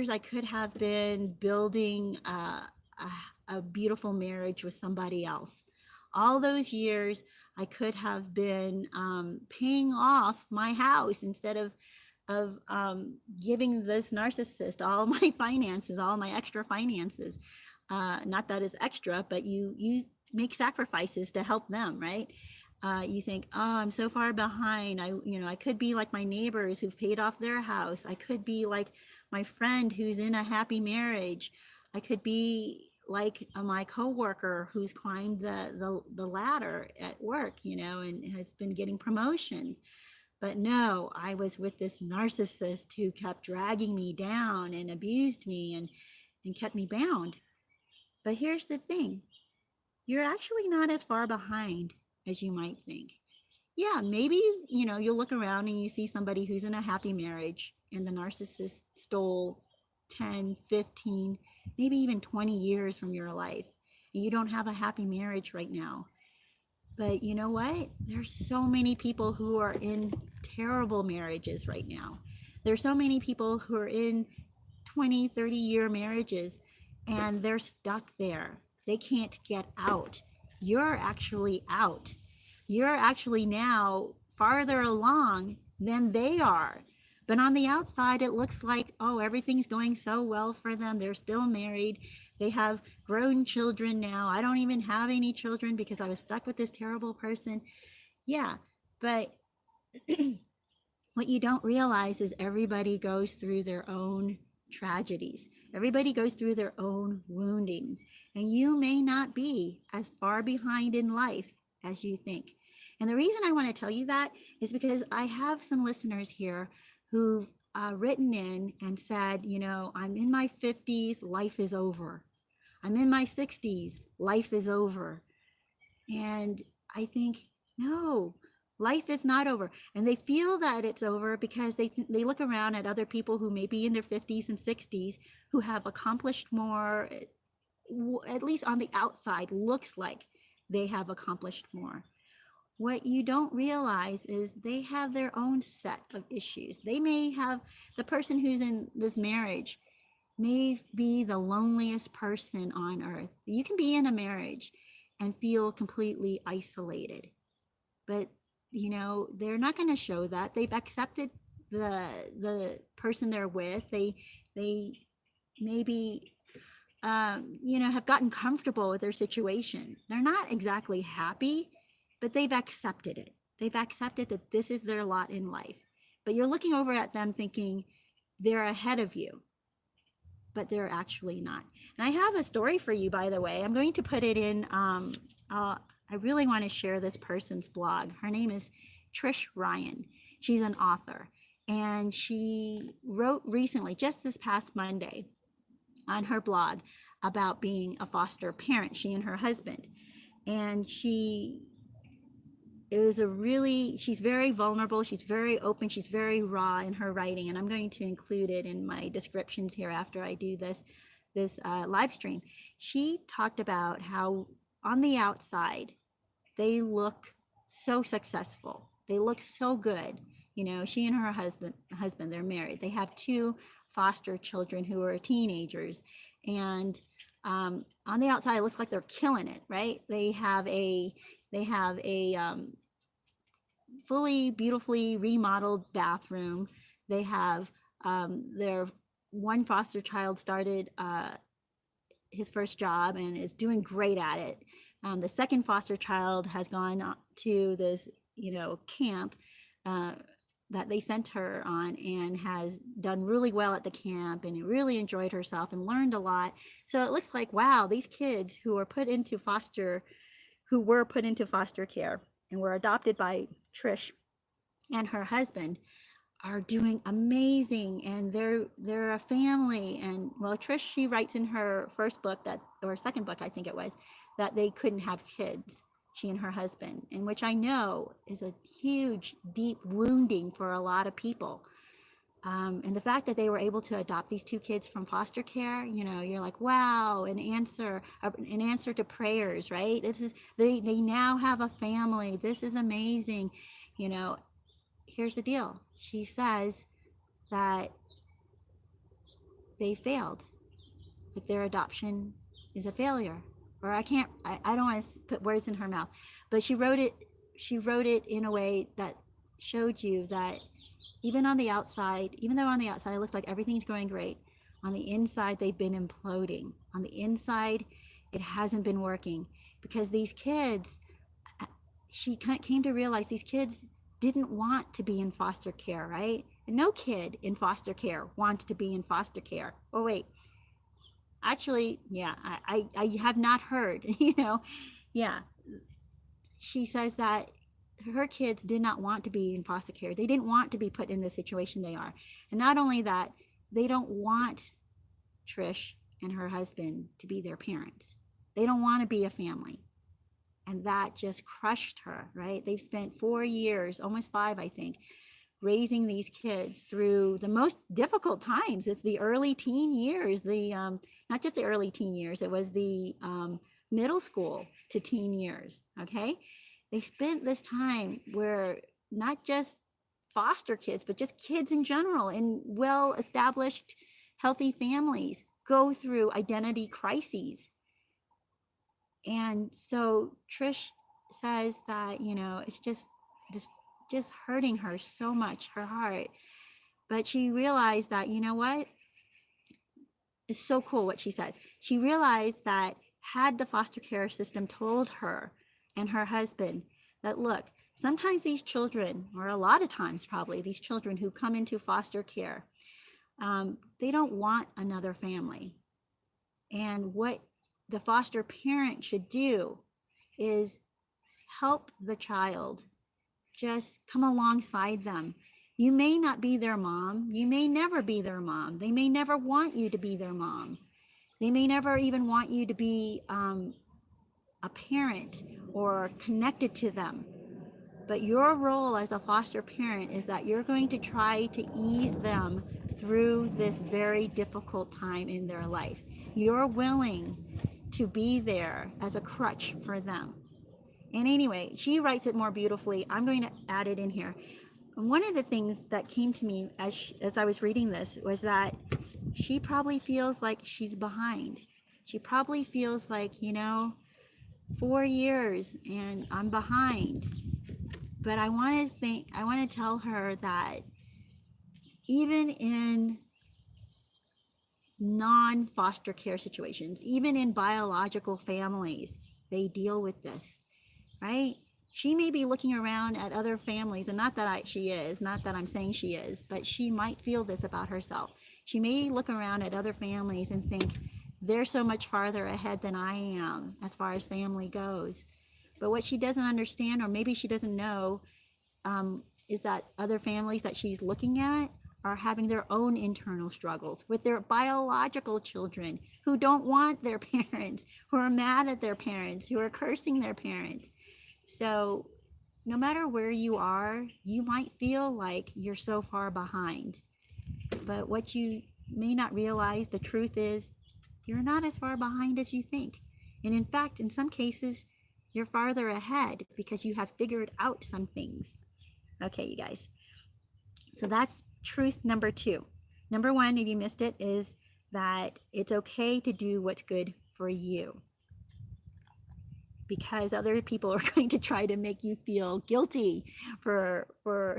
[SPEAKER 1] I could have been building a beautiful marriage with somebody else. All those years I could have been paying off my house instead of giving this narcissist all my finances, all my extra finances. Not that it's extra, but you make sacrifices to help them, right? You think, oh, I'm so far behind. I could be like my neighbors who've paid off their house. I could be like my friend who's in a happy marriage. I could be like my coworker who's climbed the ladder at work, and has been getting promotions. But no, I was with this narcissist who kept dragging me down and abused me and kept me bound. But here's the thing. You're actually not as far behind as you might think. Yeah, maybe, you'll look around and you see somebody who's in a happy marriage and the narcissist stole 10, 15, maybe even 20 years from your life. And you don't have a happy marriage right now. But you know what? There's so many people who are in terrible marriages right now. There's so many people who are in 20, 30-year marriages and they're stuck there. They can't get out. You're actually out. You're actually now farther along than they are. But on the outside, it looks like, oh, everything's going so well for them. They're still married. They have grown children now. I don't even have any children because I was stuck with this terrible person. Yeah, but what you don't realize is everybody goes through their own tragedies. Everybody goes through their own woundings. And you may not be as far behind in life as you think. And the reason I want to tell you that is because I have some listeners here who've written in and said, you know, I'm in my 50s, life is over. I'm in my 60s, life is over. And I think, no, life is not over. And they feel that it's over because they look around at other people who may be in their 50s and 60s who have accomplished more, at least on the outside, looks like they have accomplished more. What you don't realize is they have their own set of issues. They may have, the person who's in this marriage may be the loneliest person on earth. You can be in a marriage and feel completely isolated, but you know, they're not going to show that. They've accepted the person they're with. They maybe you know, have gotten comfortable with their situation. They're not exactly happy, but they've accepted it. They've accepted that this is their lot in life. But you're looking over at them thinking they're ahead of you, but they're actually not. And I have a story for you, by the way. I'm going to put it in, I really want to share this person's blog. Her name is Trish Ryan. She's an author. And she wrote recently, just this past Monday, on her blog about being a foster parent, she and her husband. And she's very vulnerable. She's very open. She's very raw in her writing. And I'm going to include it in my descriptions here after I do this live stream. She talked about how on the outside, they look so successful. They look so good. You know, she and her husband, they're married. They have 2 foster children who are teenagers. And on the outside, it looks like they're killing it, right? They have a fully beautifully remodeled bathroom. They have their one foster child started his first job and is doing great at it. The second foster child has gone to this, you know, camp that they sent her on and has done really well at the camp and really enjoyed herself and learned a lot. So it looks like, wow, these kids who were put into foster care and were adopted by Trish and her husband are doing amazing, and they're a family. And well, Trish, she writes in her first book or second book, I think it was, that they couldn't have kids, she and her husband, and which I know is a huge, deep wounding for a lot of people. And the fact that they were able to adopt these 2 kids from foster care, you know, you're like, wow, an answer to prayers, right? They now have a family. This is amazing. You know, here's the deal. She says that they failed, that their adoption is a failure. Or I don't want to put words in her mouth, but she wrote it in a way that showed you that even though on the outside it looks like everything's going great, on the inside they've been imploding. On the inside, it hasn't been working because these kids, she came to realize these kids didn't want to be in foster care, right? And no kid in foster care wants to be in foster care. Oh, wait. Actually, yeah, I have not heard, you know. Yeah. She says that her kids did not want to be in foster care. They didn't want to be put in the situation they are. And not only that, they don't want Trish and her husband to be their parents. They don't want to be a family. And that just crushed her, right? They've spent 4 years, almost 5, I think, raising these kids through the most difficult times. It's the early teen years, not just the early teen years, it was the middle school to teen years, okay? They spent this time where not just foster kids, but just kids in general in well-established, healthy families go through identity crises. And so Trish says that, it's just hurting her so much, her heart. But she realized that, what? It's so cool what she says. She realized that had the foster care system told her and her husband that, look, sometimes these children, or a lot of times probably, these children who come into foster care, they don't want another family. And what the foster parent should do is help the child, just come alongside them. You may not be their mom. You may never be their mom. They may never want you to be their mom. They may never even want you to be a parent or connected to them. But your role as a foster parent is that you're going to try to ease them through this very difficult time in their life. You're willing to be there as a crutch for them. And anyway, she writes it more beautifully. I'm going to add it in here. And one of the things that came to me as I was reading this was that she probably feels like she's behind. She probably feels like, 4 years and I'm behind. But I want to tell her that even in non-foster care situations, even in biological families, they deal with this, right? She may be looking around at other families, and not that I'm saying she is, but she might feel this about herself. She may look around at other families and think, they're so much farther ahead than I am as far as family goes. But what she doesn't understand, or maybe she doesn't know, is that other families that she's looking at are having their own internal struggles with their biological children who don't want their parents, who are mad at their parents, who are cursing their parents. So no matter where you are, you might feel like you're so far behind. But what you may not realize, the truth is, you're not as far behind as you think. And in fact, in some cases, you're farther ahead because you have figured out some things. Okay, you guys. So that's truth number 2. Number 1, if you missed it, is that it's okay to do what's good for you, because other people are going to try to make you feel guilty for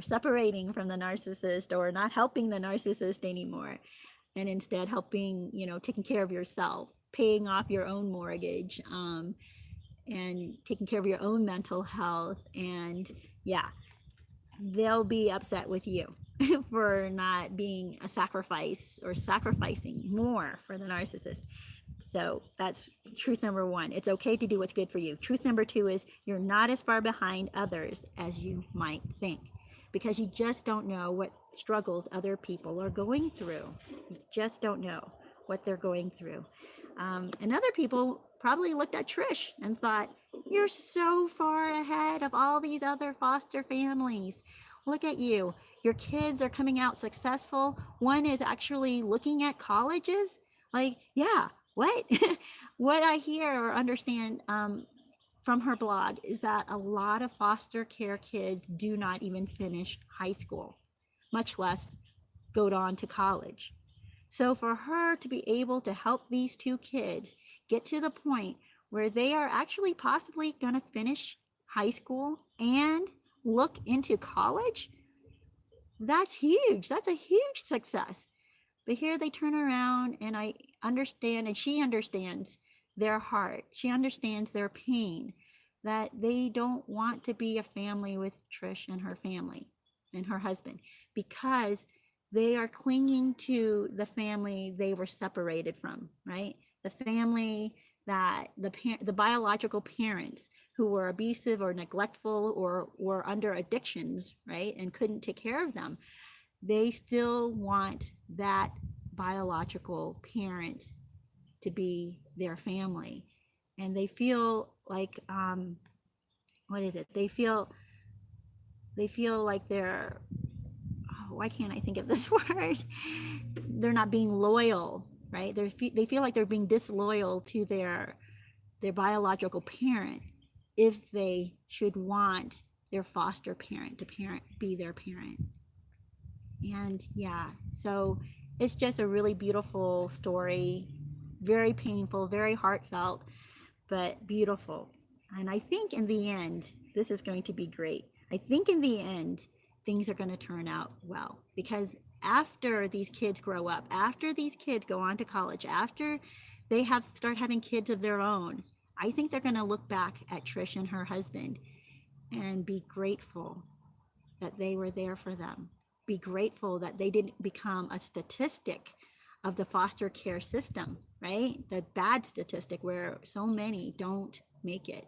[SPEAKER 1] separating from the narcissist or not helping the narcissist anymore, and instead helping, taking care of yourself, paying off your own mortgage, and taking care of your own mental health. And yeah, they'll be upset with you for not being a sacrifice or sacrificing more for the narcissist. So that's truth number 1. It's okay to do what's good for you. Truth number 2 is you're not as far behind others as you might think, because you just don't know what struggles other people are going through. You just don't know what they're going through. And other people probably looked at Trish and thought, you're so far ahead of all these other foster families. Look at you. Your kids are coming out successful. One is actually looking at colleges. Like, yeah, what? What I hear or understand from her blog is that a lot of foster care kids do not even finish high school, much less go on to college. So for her to be able to help these 2 kids get to the point where they are actually possibly going to finish high school and look into college, that's huge. That's a huge success. But here they turn around, and I understand, and she understands their heart. She understands their pain, that they don't want to be a family with Trish and her family and her husband, because they are clinging to the family they were separated from, right? The family that the biological parents who were abusive or neglectful or were under addictions, right, and couldn't take care of them, they still want that biological parent to be their family. And they feel like, they feel like they're why can't I think of this word? They're not being loyal, right? They feel like they're being disloyal to their biological parent if they should want their foster parent to be their parent. And yeah, so it's just a really beautiful story, very painful, very heartfelt, but beautiful. And I think in the end, this is going to be great. I think in the end, things are going to turn out well, because after these kids grow up, after these kids go on to college, after they start having kids of their own, I think they're going to look back at Trish and her husband and be grateful that they were there for them. Be grateful that they didn't become a statistic of the foster care system, right? The bad statistic where so many don't make it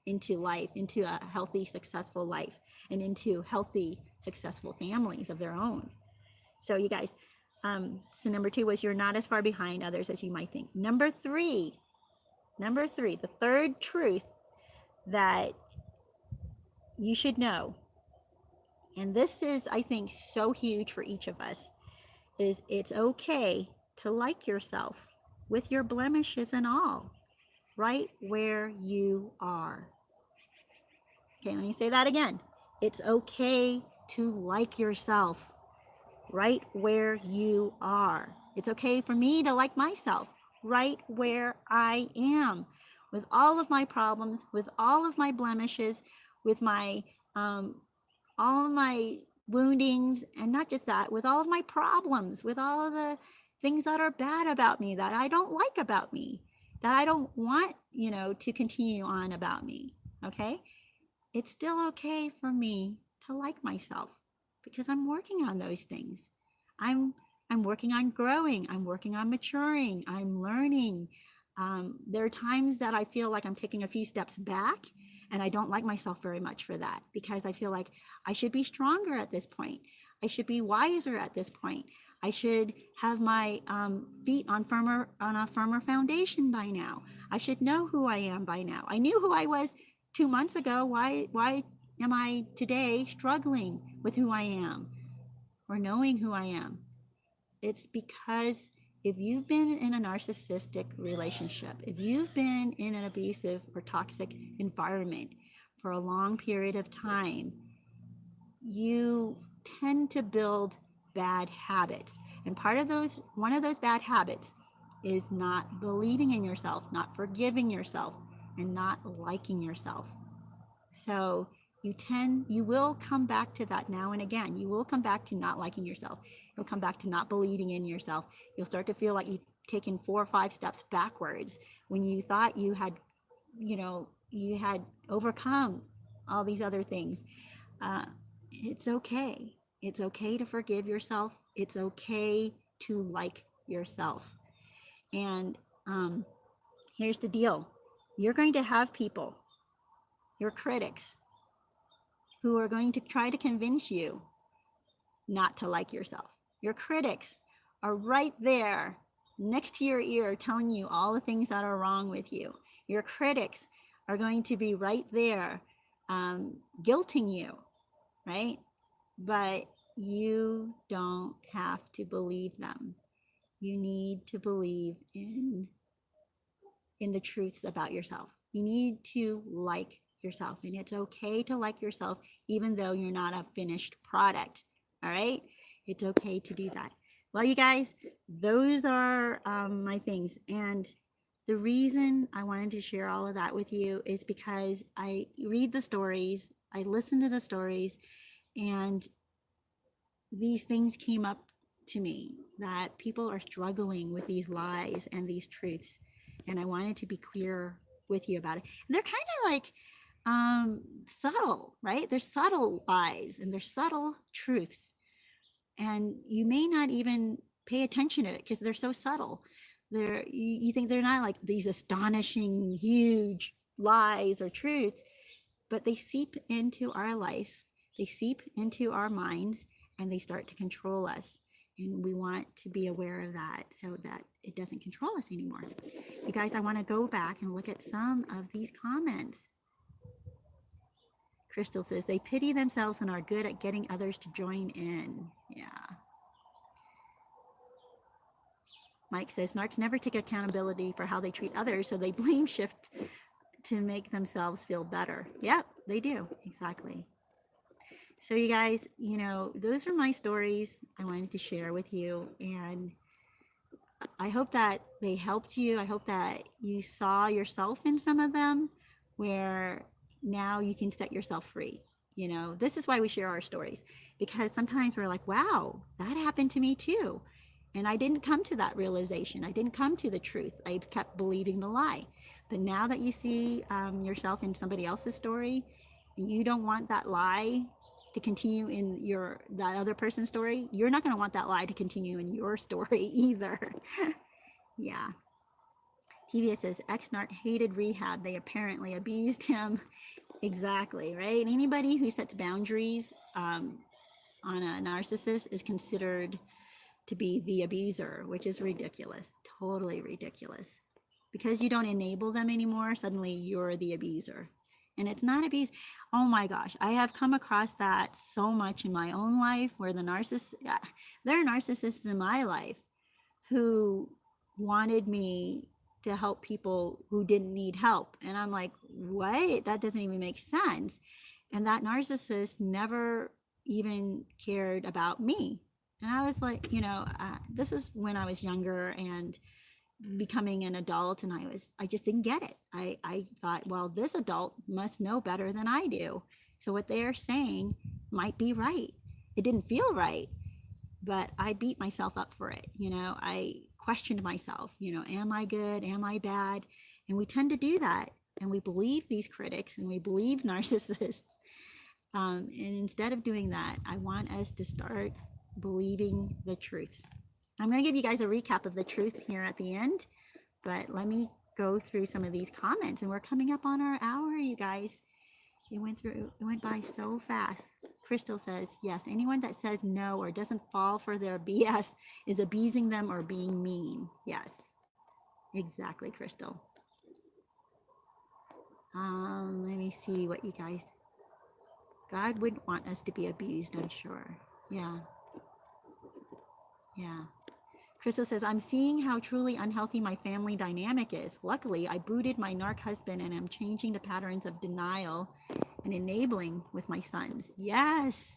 [SPEAKER 1] into life, into a healthy, successful life, and into healthy, successful families of their own. So you guys, so number 2 was, you're not as far behind others as you might think. Number three, the third truth that you should know, and this is, I think, so huge for each of us, is it's okay to like yourself with your blemishes and all, right where you are. Okay, let me say that again. It's okay to like yourself right where you are. It's okay for me to like myself right where I am, with all of my problems, with all of my blemishes, with my all of my woundings, and not just that, with all of my problems, with all of the things that are bad about me, that I don't like about me, that I don't want, to continue on about me. Okay? It's still okay for me to like myself, because I'm working on those things. I'm working on growing. I'm working on maturing. I'm learning. There are times that I feel like I'm taking a few steps back, and I don't like myself very much for that, because I feel like I should be stronger at this point. I should be wiser at this point. I should have my feet on a firmer foundation by now. I should know who I am by now. I knew who I was 2 months ago. Why am I today struggling with who I am or knowing who I am? It's because if you've been in a narcissistic relationship, if you've been in an abusive or toxic environment for a long period of time, you tend to build bad habits. And one of those bad habits is not believing in yourself, not forgiving yourself, and not liking yourself. So you will come back to that now and again. You will come back to not liking yourself. You'll come back to not believing in yourself. You'll start to feel like you've taken 4 or 5 steps backwards when you thought you had overcome all these other things. It's okay. It's okay to forgive yourself. It's okay to like yourself. And here's the deal. You're going to have people, your critics, who are going to try to convince you not to like yourself. Your critics are right there next to your ear telling you all the things that are wrong with you. Your critics are going to be right there guilting you, right? But you don't have to believe them. You need to believe in the truths about yourself. You need to like yourself, and it's okay to like yourself even though you're not a finished product. All right, it's okay to do that. Well, you guys, those are my things, and the reason I wanted to share all of that with you is because I read the stories, I listen to the stories, and these things came up to me, that people are struggling with these lies and these truths, and I wanted to be clear with you about it. And they're kind of like subtle, right? They're subtle lies and they're subtle truths, and you may not even pay attention to it because they're so subtle. You think they're not like these astonishing, huge lies or truths, but they seep into our life, they seep into our minds, and they start to control us. And we want to be aware of that so that it doesn't control us anymore. You guys, I want to go back and look at some of these comments. Crystal says, they pity themselves and are good at getting others to join in. Yeah. Mike says narcs never take accountability for how they treat others, so they blame shift to make themselves feel better. Yep, they do. Exactly. So you guys, those are my stories I wanted to share with you. And I hope that they helped you. I hope that you saw yourself in some of them where now you can set yourself free. This is why we share our stories, because sometimes we're like, wow, that happened to me too. And I didn't come to that realization. I didn't come to the truth. I kept believing the lie. But now that you see yourself in somebody else's story, and you don't want that lie to continue in that other person's story, you're not going to want that lie to continue in your story either. Yeah. TVA says ex-narc hated rehab. They apparently abused him. Exactly, right? And anybody who sets boundaries on a narcissist is considered to be the abuser, which is ridiculous, totally ridiculous. Because you don't enable them anymore, suddenly you're the abuser. And it's not abuse. Oh my gosh, I have come across that so much in my own life where there are narcissists in my life who wanted me to help people who didn't need help. And I'm like, what? That doesn't even make sense. And that narcissist never even cared about me. And I was like, this was when I was younger and becoming an adult, and I just didn't get it. I thought, well, this adult must know better than I do. So what they are saying might be right. It didn't feel right, but I beat myself up for it. I questioned myself, am I good? Am I bad? And we tend to do that. And we believe these critics and we believe narcissists. And instead of doing that, I want us to start believing the truth. I'm going to give you guys a recap of the truth here at the end, but let me go through some of these comments. And we're coming up on our hour, you guys. It went by so fast. Crystal says, yes, anyone that says no or doesn't fall for their BS is abusing them or being mean. Yes, exactly, Crystal. Let me see what you guys, God wouldn't want us to be abused, I'm sure. Yeah. Crystal says, I'm seeing how truly unhealthy my family dynamic is. Luckily, I booted my narc husband and I'm changing the patterns of denial and enabling with my sons. Yes.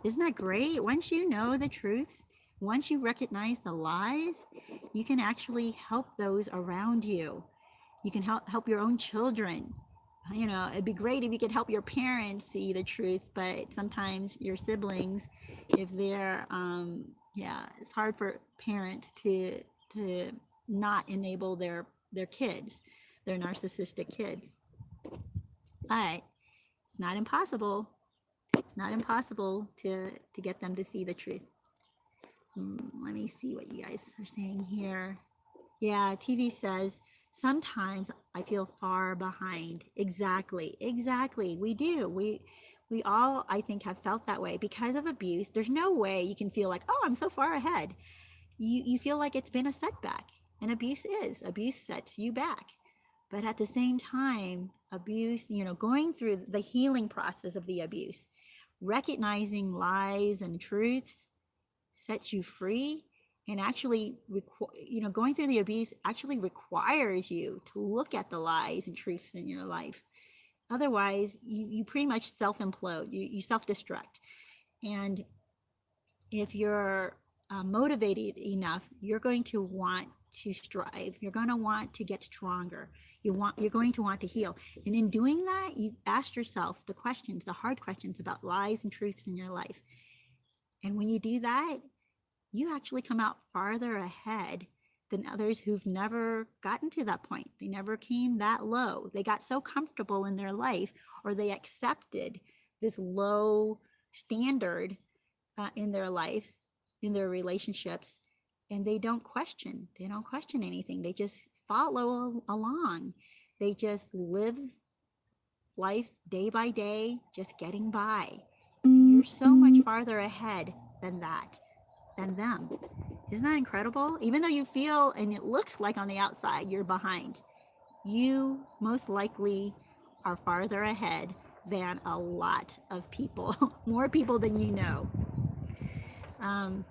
[SPEAKER 1] Isn't that great? Once you know the truth, once you recognize the lies, you can actually help those around you. You can help your own children. It'd be great if you could help your parents see the truth, but sometimes your siblings, if they're, it's hard for parents to not enable their kids, their narcissistic kids. But it's not impossible. It's not impossible to get them to see the truth. Let me see what you guys are saying here. Yeah, TV says, sometimes I feel far behind. Exactly. We do. We all, I think, have felt that way because of abuse. There's no way you can feel like, oh, I'm so far ahead. You feel like it's been a setback, and abuse sets you back. But at the same time, abuse, going through the healing process of the abuse, recognizing lies and truths sets you free. And actually, going through the abuse actually requires you to look at the lies and truths in your life. Otherwise, you pretty much self-implode, you self-destruct. And if you're motivated enough, you're going to want to strive. You're going to want to get stronger. You're going to want to heal. And in doing that, you ask yourself the hard questions about lies and truths in your life. And when you do that, you actually come out farther ahead than others who've never gotten to that point. They never came that low. They got so comfortable in their life, or they accepted this low standard in their life, in their relationships, and they don't question anything. They just follow along. They just live life day by day, just getting by. You're so much farther ahead than them. Isn't that incredible? Even though you feel and it looks like on the outside you're behind, you most likely are farther ahead than a lot of people, more people than you know. Um,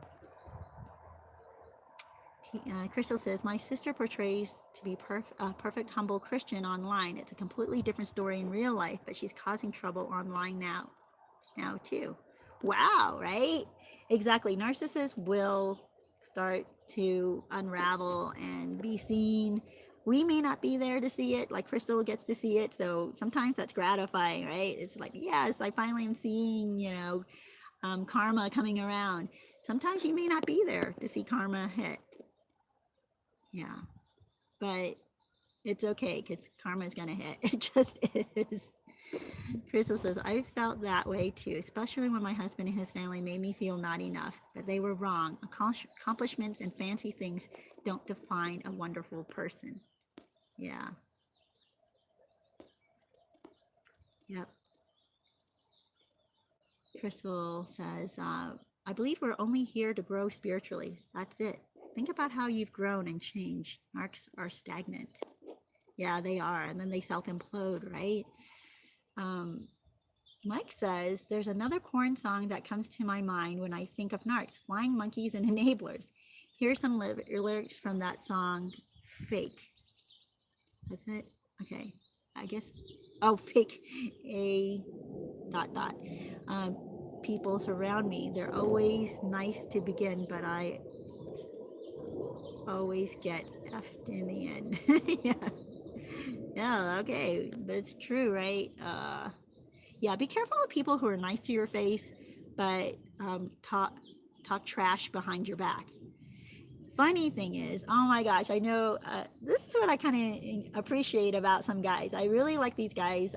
[SPEAKER 1] Crystal says, my sister portrays to be a perfect, humble Christian online. It's a completely different story in real life, but she's causing trouble online now too. Wow, right? Exactly. Narcissists will start to unravel and be seen. We may not be there to see it, like Crystal gets to see it. So sometimes that's gratifying, right? It's like, yes, I finally am seeing, karma coming around. Sometimes you may not be there to see karma hit. Yeah. But it's okay because karma is going to hit. It just is. Crystal says, I felt that way too, especially when my husband and his family made me feel not enough, but they were wrong. Accomplishments and fancy things don't define a wonderful person. Yeah. Yep. Crystal says, I believe we're only here to grow spiritually. That's it. Think about how you've grown and changed. Marks are stagnant. Yeah, they are. And then they self-implode, right? Mike says, there's another corn song that comes to my mind when I think of narcs, flying monkeys and enablers. Here's some lyrics from that song, Fake. That's it? Okay, I guess. Oh, fake, a ... People surround me. They're always nice to begin, but I always get effed in the end. Yeah. Yeah, okay, that's true, right? Yeah, be careful of people who are nice to your face, but talk trash behind your back. Funny thing is, oh my gosh, I know this is what I kind of appreciate about some guys. I really like these guys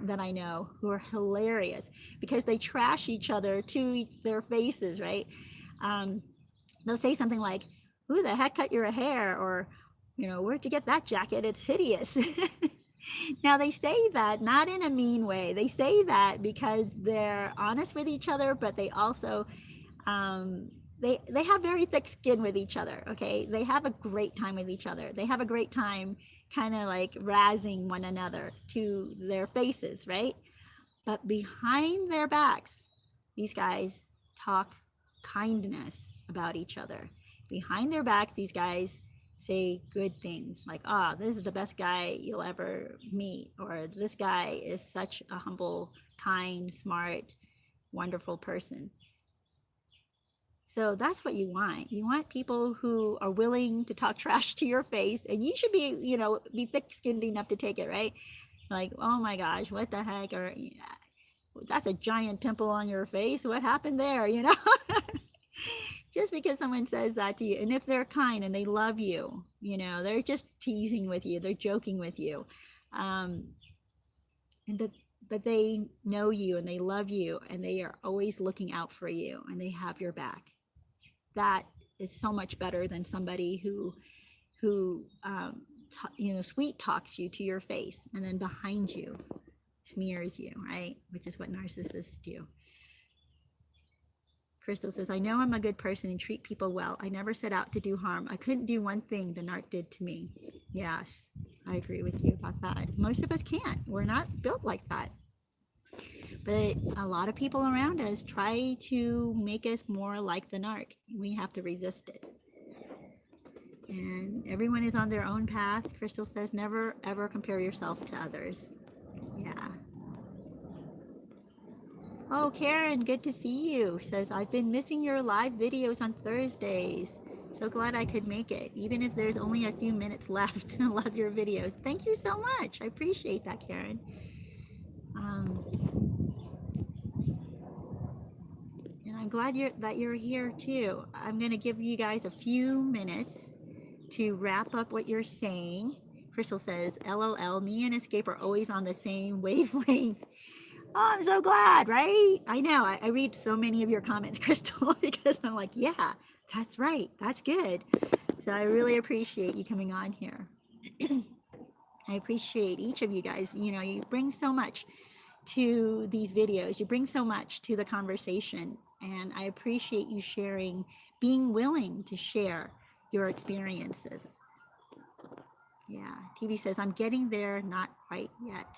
[SPEAKER 1] that I know who are hilarious because they trash each other to their faces, right? They'll say something like, "Who the heck cut your hair?" or, "Where'd you get that jacket? It's hideous." Now they say that not in a mean way. They say that because they're honest with each other, but they also they have very thick skin with each other. Okay, they have a great time with each other. They have a great time, kind of like razzing one another to their faces, right? But behind their backs, these guys talk kindness about each other. Behind their backs, these guys say good things like, "Ah, this is the best guy you'll ever meet," or "This guy is such a humble, kind, smart, wonderful person." So that's what you want. You want people who are willing to talk trash to your face, and you should be, be thick-skinned enough to take it, right? Like, "Oh my gosh, what the heck?" or "That's a giant pimple on your face. What happened there?" Just because someone says that to you, and if they're kind and they love you, they're just teasing with you, they're joking with you, but they know you and they love you and they are always looking out for you and they have your back. That is so much better than somebody who sweet talks you to your face and then behind you smears you, right? Which is what narcissists do. Crystal says, I know I'm a good person and treat people well. I never set out to do harm. I couldn't do one thing the narc did to me. Yes, I agree with you about that. Most of us can't. We're not built like that. But a lot of people around us try to make us more like the narc. We have to resist it. And everyone is on their own path. Crystal says, never ever compare yourself to others. Yeah. Oh, Karen, good to see you. Says, I've been missing your live videos on Thursdays. So glad I could make it, even if there's only a few minutes left. I love your videos. Thank you so much. I appreciate that, Karen. And I'm glad that you're here too. I'm going to give you guys a few minutes to wrap up what you're saying. Crystal says, LOL, me and Escape are always on the same wavelength. Oh, I'm so glad, right? I know. I read so many of your comments, Crystal, because I'm like, yeah, that's right. That's good. So I really appreciate you coming on here. I appreciate each of you guys. You bring so much to these videos. You bring so much to the conversation. And I appreciate you sharing, being willing to share your experiences. Yeah. TV says, I'm getting there, not quite yet.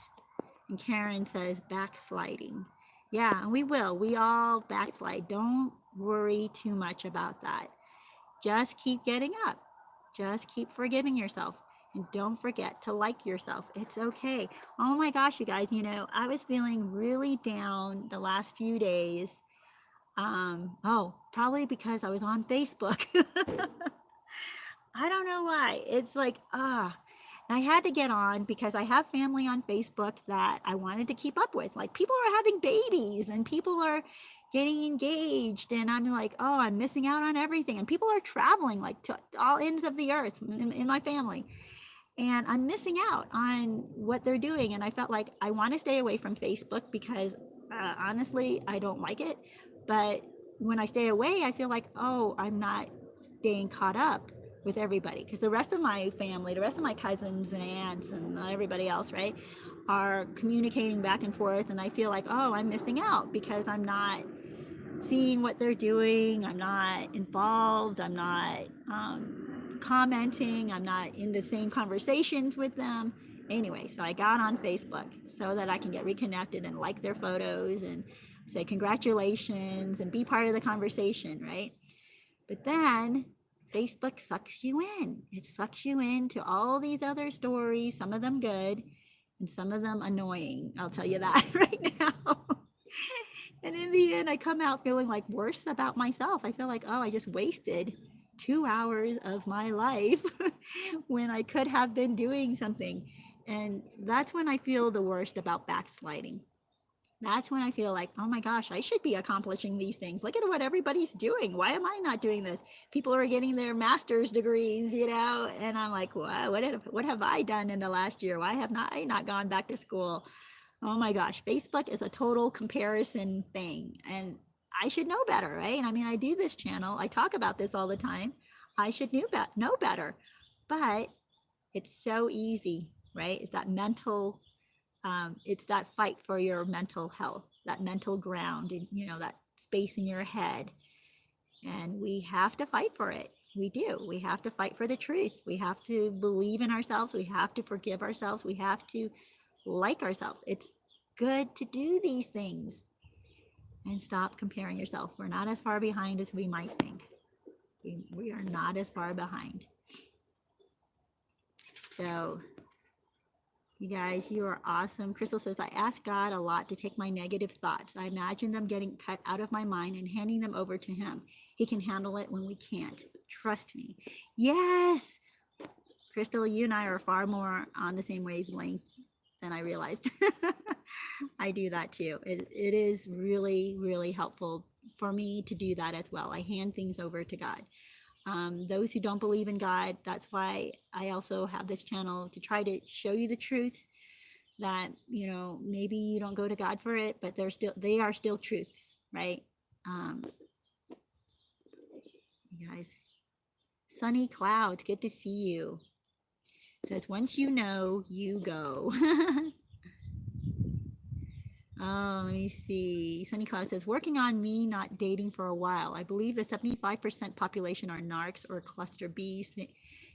[SPEAKER 1] And Karen says, backsliding. Yeah, and we will. We all backslide. Don't worry too much about that. Just keep getting up. Just keep forgiving yourself. And don't forget to like yourself. It's okay. Oh my gosh, you guys, I was feeling really down the last few days. Probably because I was on Facebook. I don't know why. It's like, and I had to get on because I have family on Facebook that I wanted to keep up with. Like, people are having babies and people are getting engaged, and I'm like, oh, I'm missing out on everything. And people are traveling like to all ends of the earth in my family, and I'm missing out on what they're doing. And I felt like I want to stay away from Facebook because honestly, I don't like it. But when I stay away, I feel like, oh, I'm not staying caught up with everybody, because the rest of my family, the rest of my cousins and aunts and everybody else, right, are communicating back and forth, and I feel like, oh, I'm missing out because I'm not seeing what they're doing, I'm not involved, I'm not commenting, I'm not in the same conversations with them. Anyway, so I got on Facebook so that I can get reconnected and like their photos and say congratulations and be part of the conversation, right? But then Facebook sucks you in. It sucks you into all these other stories, some of them good and some of them annoying. I'll tell you that right now. And in the end, I come out feeling like worse about myself. I feel like, oh, I just wasted 2 hours of my life when I could have been doing something. And that's when I feel the worst about backsliding. That's when I feel like, oh my gosh, I should be accomplishing these things. Look at what everybody's doing. Why am I not doing this? People are getting their master's degrees, and I'm like, wow, what have I done in the last year? Why have I not gone back to school? Oh my gosh, Facebook is a total comparison thing, and I should know better, right? I mean, I do this channel, I talk about this all the time. I should know better, but it's so easy, right? It's that fight for your mental health, that mental ground, and that space in your head. And we have to fight for it. We do. We have to fight for the truth. We have to believe in ourselves. We have to forgive ourselves. We have to like ourselves. It's good to do these things and stop comparing yourself. We're not as far behind as we might think. We are not as far behind. So, you guys, you are awesome. Crystal says, I ask God a lot to take my negative thoughts. I imagine them getting cut out of my mind and handing them over to Him. He can handle it when we can't. Trust me. Yes. Crystal, you and I are far more on the same wavelength than I realized. I do that too. It is really, really helpful for me to do that as well. I hand things over to God. Those who don't believe in God, that's why I also have this channel, to try to show you the truths that, maybe you don't go to God for it, but they are still truths, right? You guys, Sunny Cloud, good to see you. It says, once you know, you go. Oh, let me see. Sunny Cloud says, working on me not dating for a while. I believe the 75% population are narcs or cluster Bs.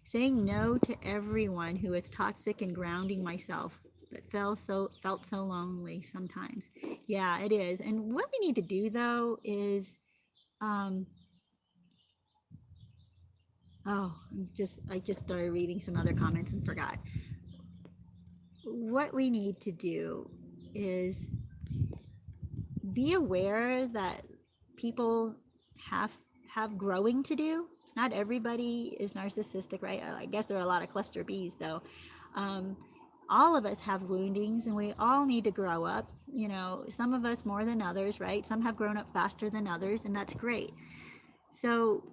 [SPEAKER 1] Saying no to everyone who is toxic and grounding myself, but felt so lonely sometimes. Yeah, it is. And what we need to do though is, I just started reading some other comments and forgot. What we need to do is be aware that people have growing to do. Not everybody is narcissistic, right? I guess there are a lot of cluster Bs though. All of us have woundings and we all need to grow up. Some of us more than others, right? Some have grown up faster than others, and that's great. So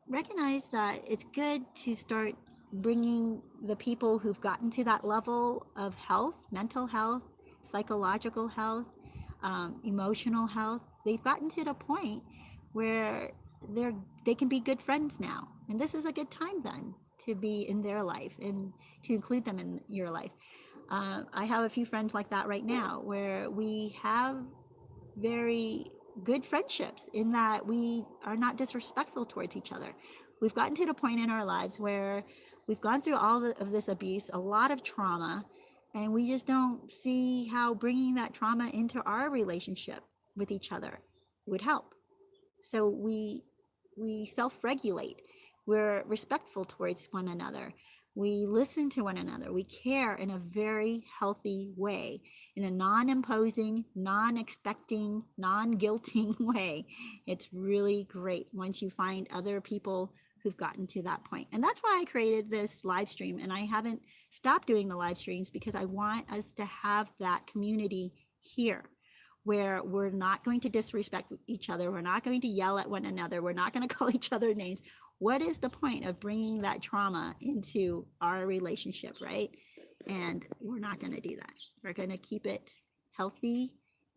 [SPEAKER 1] recognize that it's good to start bringing the people who've gotten to that level of health, mental health, psychological health, emotional health. They've gotten to the point where they can be good friends now, and this is a good time then to be in their life and to include them in your life. I have a few friends like that right now, where we have very good friendships in that we are not disrespectful towards each other. We've gotten to the point in our lives where we've gone through all of this abuse, a lot of trauma, and we just don't see how bringing that trauma into our relationship with each other would help. So we self-regulate. We're respectful towards one another. We listen to one another. We care in a very healthy way, in a non-imposing, non-expecting, non-guilting way. It's really great once you find other people who've gotten to that point. And that's why I created this live stream. And I haven't stopped doing the live streams because I want us to have that community here where we're not going to disrespect each other. We're not going to yell at one another. We're not going to call each other names. What is the point of bringing that trauma into our relationship, right? And we're not going to do that. We're going to keep it healthy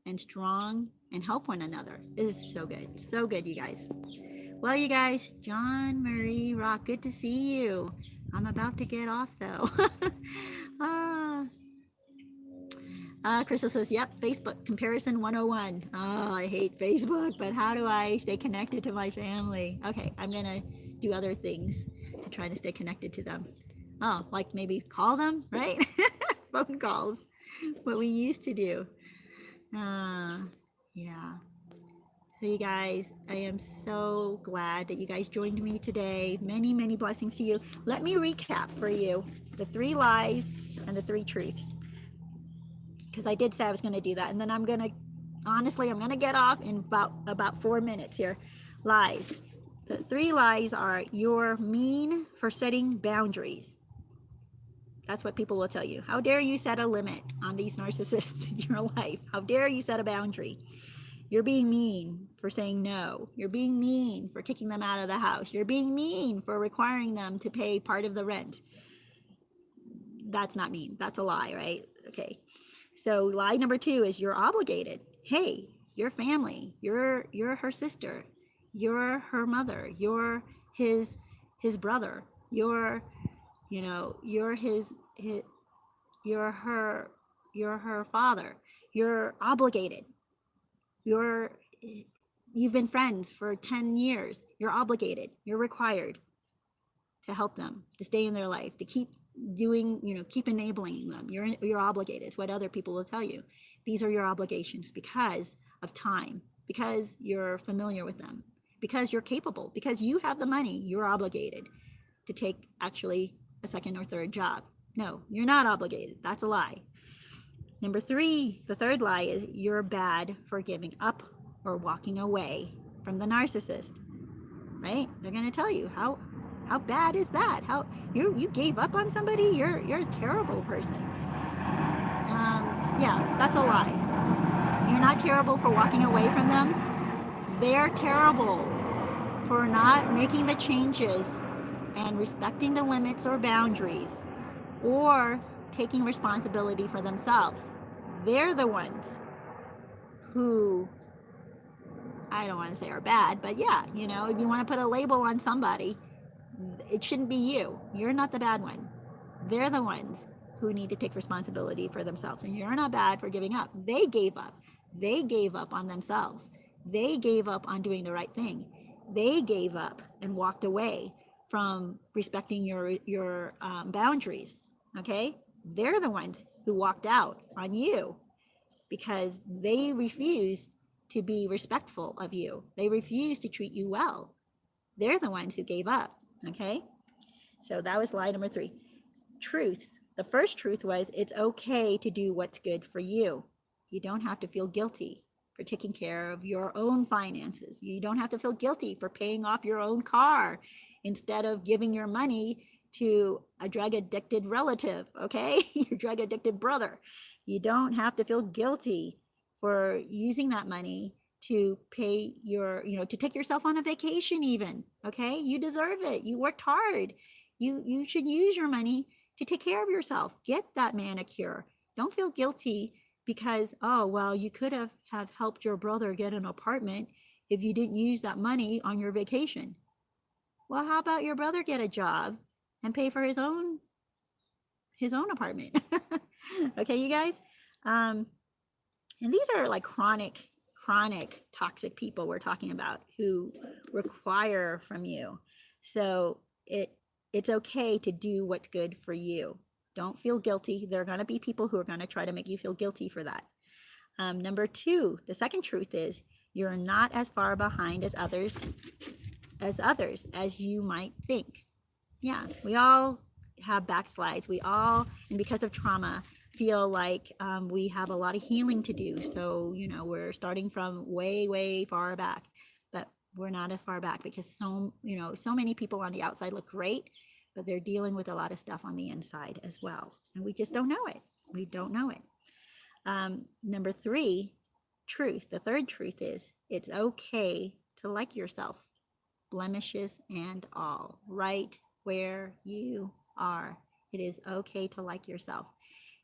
[SPEAKER 1] and strong and help one another. It is so good. So good, you guys. Well, you guys, John Marie Rock, good to see you. I'm about to get off though. Crystal says, yep, Facebook comparison 101. Oh, I hate Facebook, but how do I stay connected to my family? Okay, I'm going to do other things to try to stay connected to them. Oh, like maybe call them, right? Phone calls, what we used to do. Yeah. So you guys, I am so glad that you guys joined me today. Many, many blessings to you. Let me recap for you the 3 lies and the 3 truths. Because I did say I was going to do that. And then I'm going to get off in about 4 minutes here. Lies. The 3 lies are: you're mean for setting boundaries. That's what people will tell you. How dare you set a limit on these narcissists in your life? How dare you set a boundary? You're being mean for saying no. You're being mean for kicking them out of the house. You're being mean for requiring them to pay part of the rent. That's not mean. That's a lie, right? Okay. So lie number 2 is you're obligated. Hey, you're family. You're her sister. You're her mother. You're his brother. You're her father. You're obligated. You've been friends for 10 years. You're obligated. You're required to help them, to stay in their life, to keep doing, keep enabling them. You're obligated. It's what other people will tell you. These are your obligations because of time, because you're familiar with them, because you're capable, because you have the money. You're obligated to take actually a second or third job. No, you're not obligated. That's a lie. Number 3, the 3rd lie is you're bad for giving up or walking away from the narcissist, right? They're going to tell you how bad is that? How you gave up on somebody? You're a terrible person. Yeah, that's a lie. You're not terrible for walking away from them. They're terrible for not making the changes and respecting the limits or boundaries or taking responsibility for themselves. They're the ones who, I don't want to say are bad, but yeah, if you want to put a label on somebody, it shouldn't be you. You're not the bad one. They're the ones who need to take responsibility for themselves. And you're not bad for giving up. They gave up. They gave up on themselves. They gave up on doing the right thing. They gave up and walked away from respecting your boundaries. Okay? They're the ones who walked out on you because they refused to be respectful of you. They refused to treat you well. They're the ones who gave up. Okay? So that was lie number 3. Truths. The first truth was it's okay to do what's good for you. You don't have to feel guilty for taking care of your own finances. You don't have to feel guilty for paying off your own car instead of giving your money to a drug addicted relative, okay? Your drug addicted brother. You don't have to feel guilty for using that money to pay to take yourself on a vacation even, okay? You deserve it. You worked hard. You should use your money to take care of yourself. Get that manicure. Don't feel guilty because, oh, well, you could have helped your brother get an apartment if you didn't use that money on your vacation. Well, how about your brother get a job and pay for his own apartment? Okay, you guys? And these are like chronic toxic people we're talking about who require from you. So it's okay to do what's good for you. Don't feel guilty. There are going to be people who are going to try to make you feel guilty for that. Number 2, the second truth is You're not as far behind as you might think. Yeah, we all have backslides. We all, and because of trauma, feel like we have a lot of healing to do. So, we're starting from way, way far back, but we're not as far back because so many people on the outside look great, but they're dealing with a lot of stuff on the inside as well. And we just don't know it. We don't know it. Number 3, truth. The third truth is it's okay to like yourself, blemishes and all, right where you are. It is okay to like yourself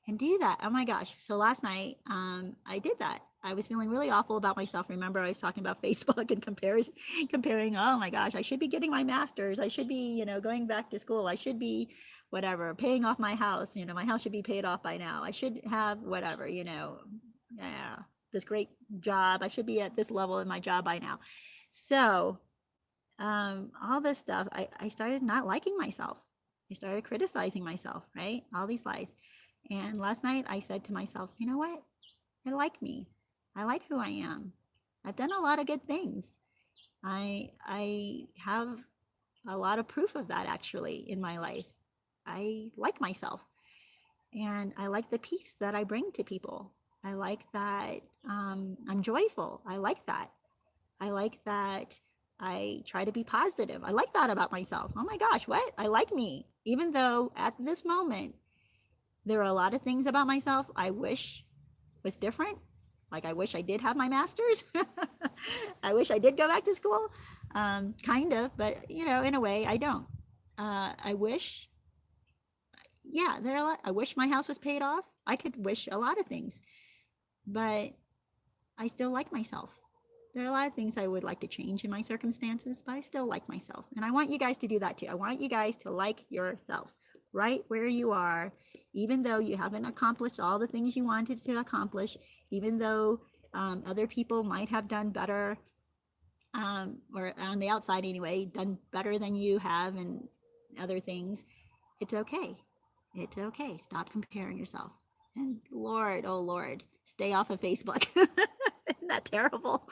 [SPEAKER 1] and do that. Oh my gosh. So last night, I did that. I was feeling really awful about myself. Remember, I was talking about Facebook and comparing, oh my gosh, I should be getting my master's. I should be, going back to school. I should be whatever, paying off my house. My house should be paid off by now. I should have whatever, this great job. I should be at this level in my job by now. So all this stuff, I started not liking myself. I started criticizing myself, right? All these lies. And last night I said to myself, you know what? I like me. I like who I am. I've done a lot of good things. I have a lot of proof of that actually in my life. I like myself. And I like the peace that I bring to people. I like that I'm joyful. I like that. I like that I try to be positive. I like that about myself. Oh my gosh, what? I like me. Even though at this moment, there are a lot of things about myself I wish was different. Like I wish I did have my master's. I wish I did go back to school. Kind of, but in a way I don't. I wish, there are a lot. I wish my house was paid off. I could wish a lot of things, but I still like myself. There are a lot of things I would like to change in my circumstances, but I still like myself. And I want you guys to do that too. I want you guys to like yourself right where you are, even though you haven't accomplished all the things you wanted to accomplish, even though other people might have done better, or on the outside anyway, done better than you have and other things. It's okay. It's okay. Stop comparing yourself. And Lord, oh Lord, stay off of Facebook. Isn't that terrible?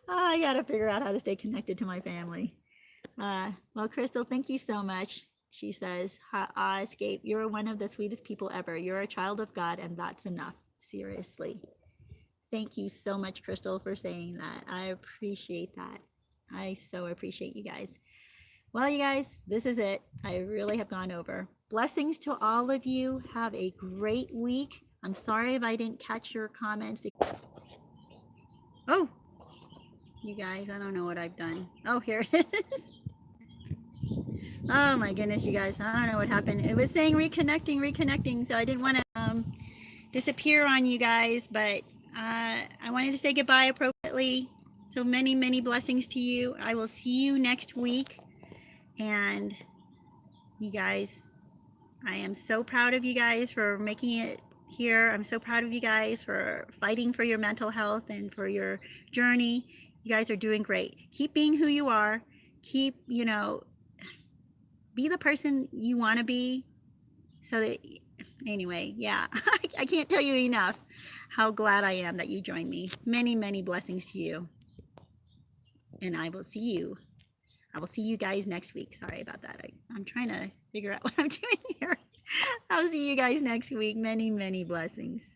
[SPEAKER 1] I got to figure out how to stay connected to my family. Well, Crystal, thank you so much. She says, Escape, you're one of the sweetest people ever. You're a child of God, and that's enough. Seriously. Thank you so much, Crystal, for saying that. I appreciate that. I so appreciate you guys. Well, you guys, this is it. I really have gone over. Blessings to all of you. Have a great week. I'm sorry if I didn't catch your comments. Oh, you guys, I don't know what I've done. Oh, here it is. Oh my goodness, you guys, I don't know what happened. It was saying reconnecting, so I didn't want to disappear on you guys, but I wanted to say goodbye appropriately. So many blessings to you. I will see you next week. And you guys, I am so proud of you guys for making it here. I'm so proud of you guys for fighting for your mental health and for your journey. You guys are doing great. Keep being who you are. Keep, be the person you want to be. So that, anyway, yeah, I can't tell you enough how glad I am that you joined me. Many blessings to you. And I will see you guys next week. Sorry about that. I'm trying to figure out what I'm doing here. I'll see you guys next week. Many blessings.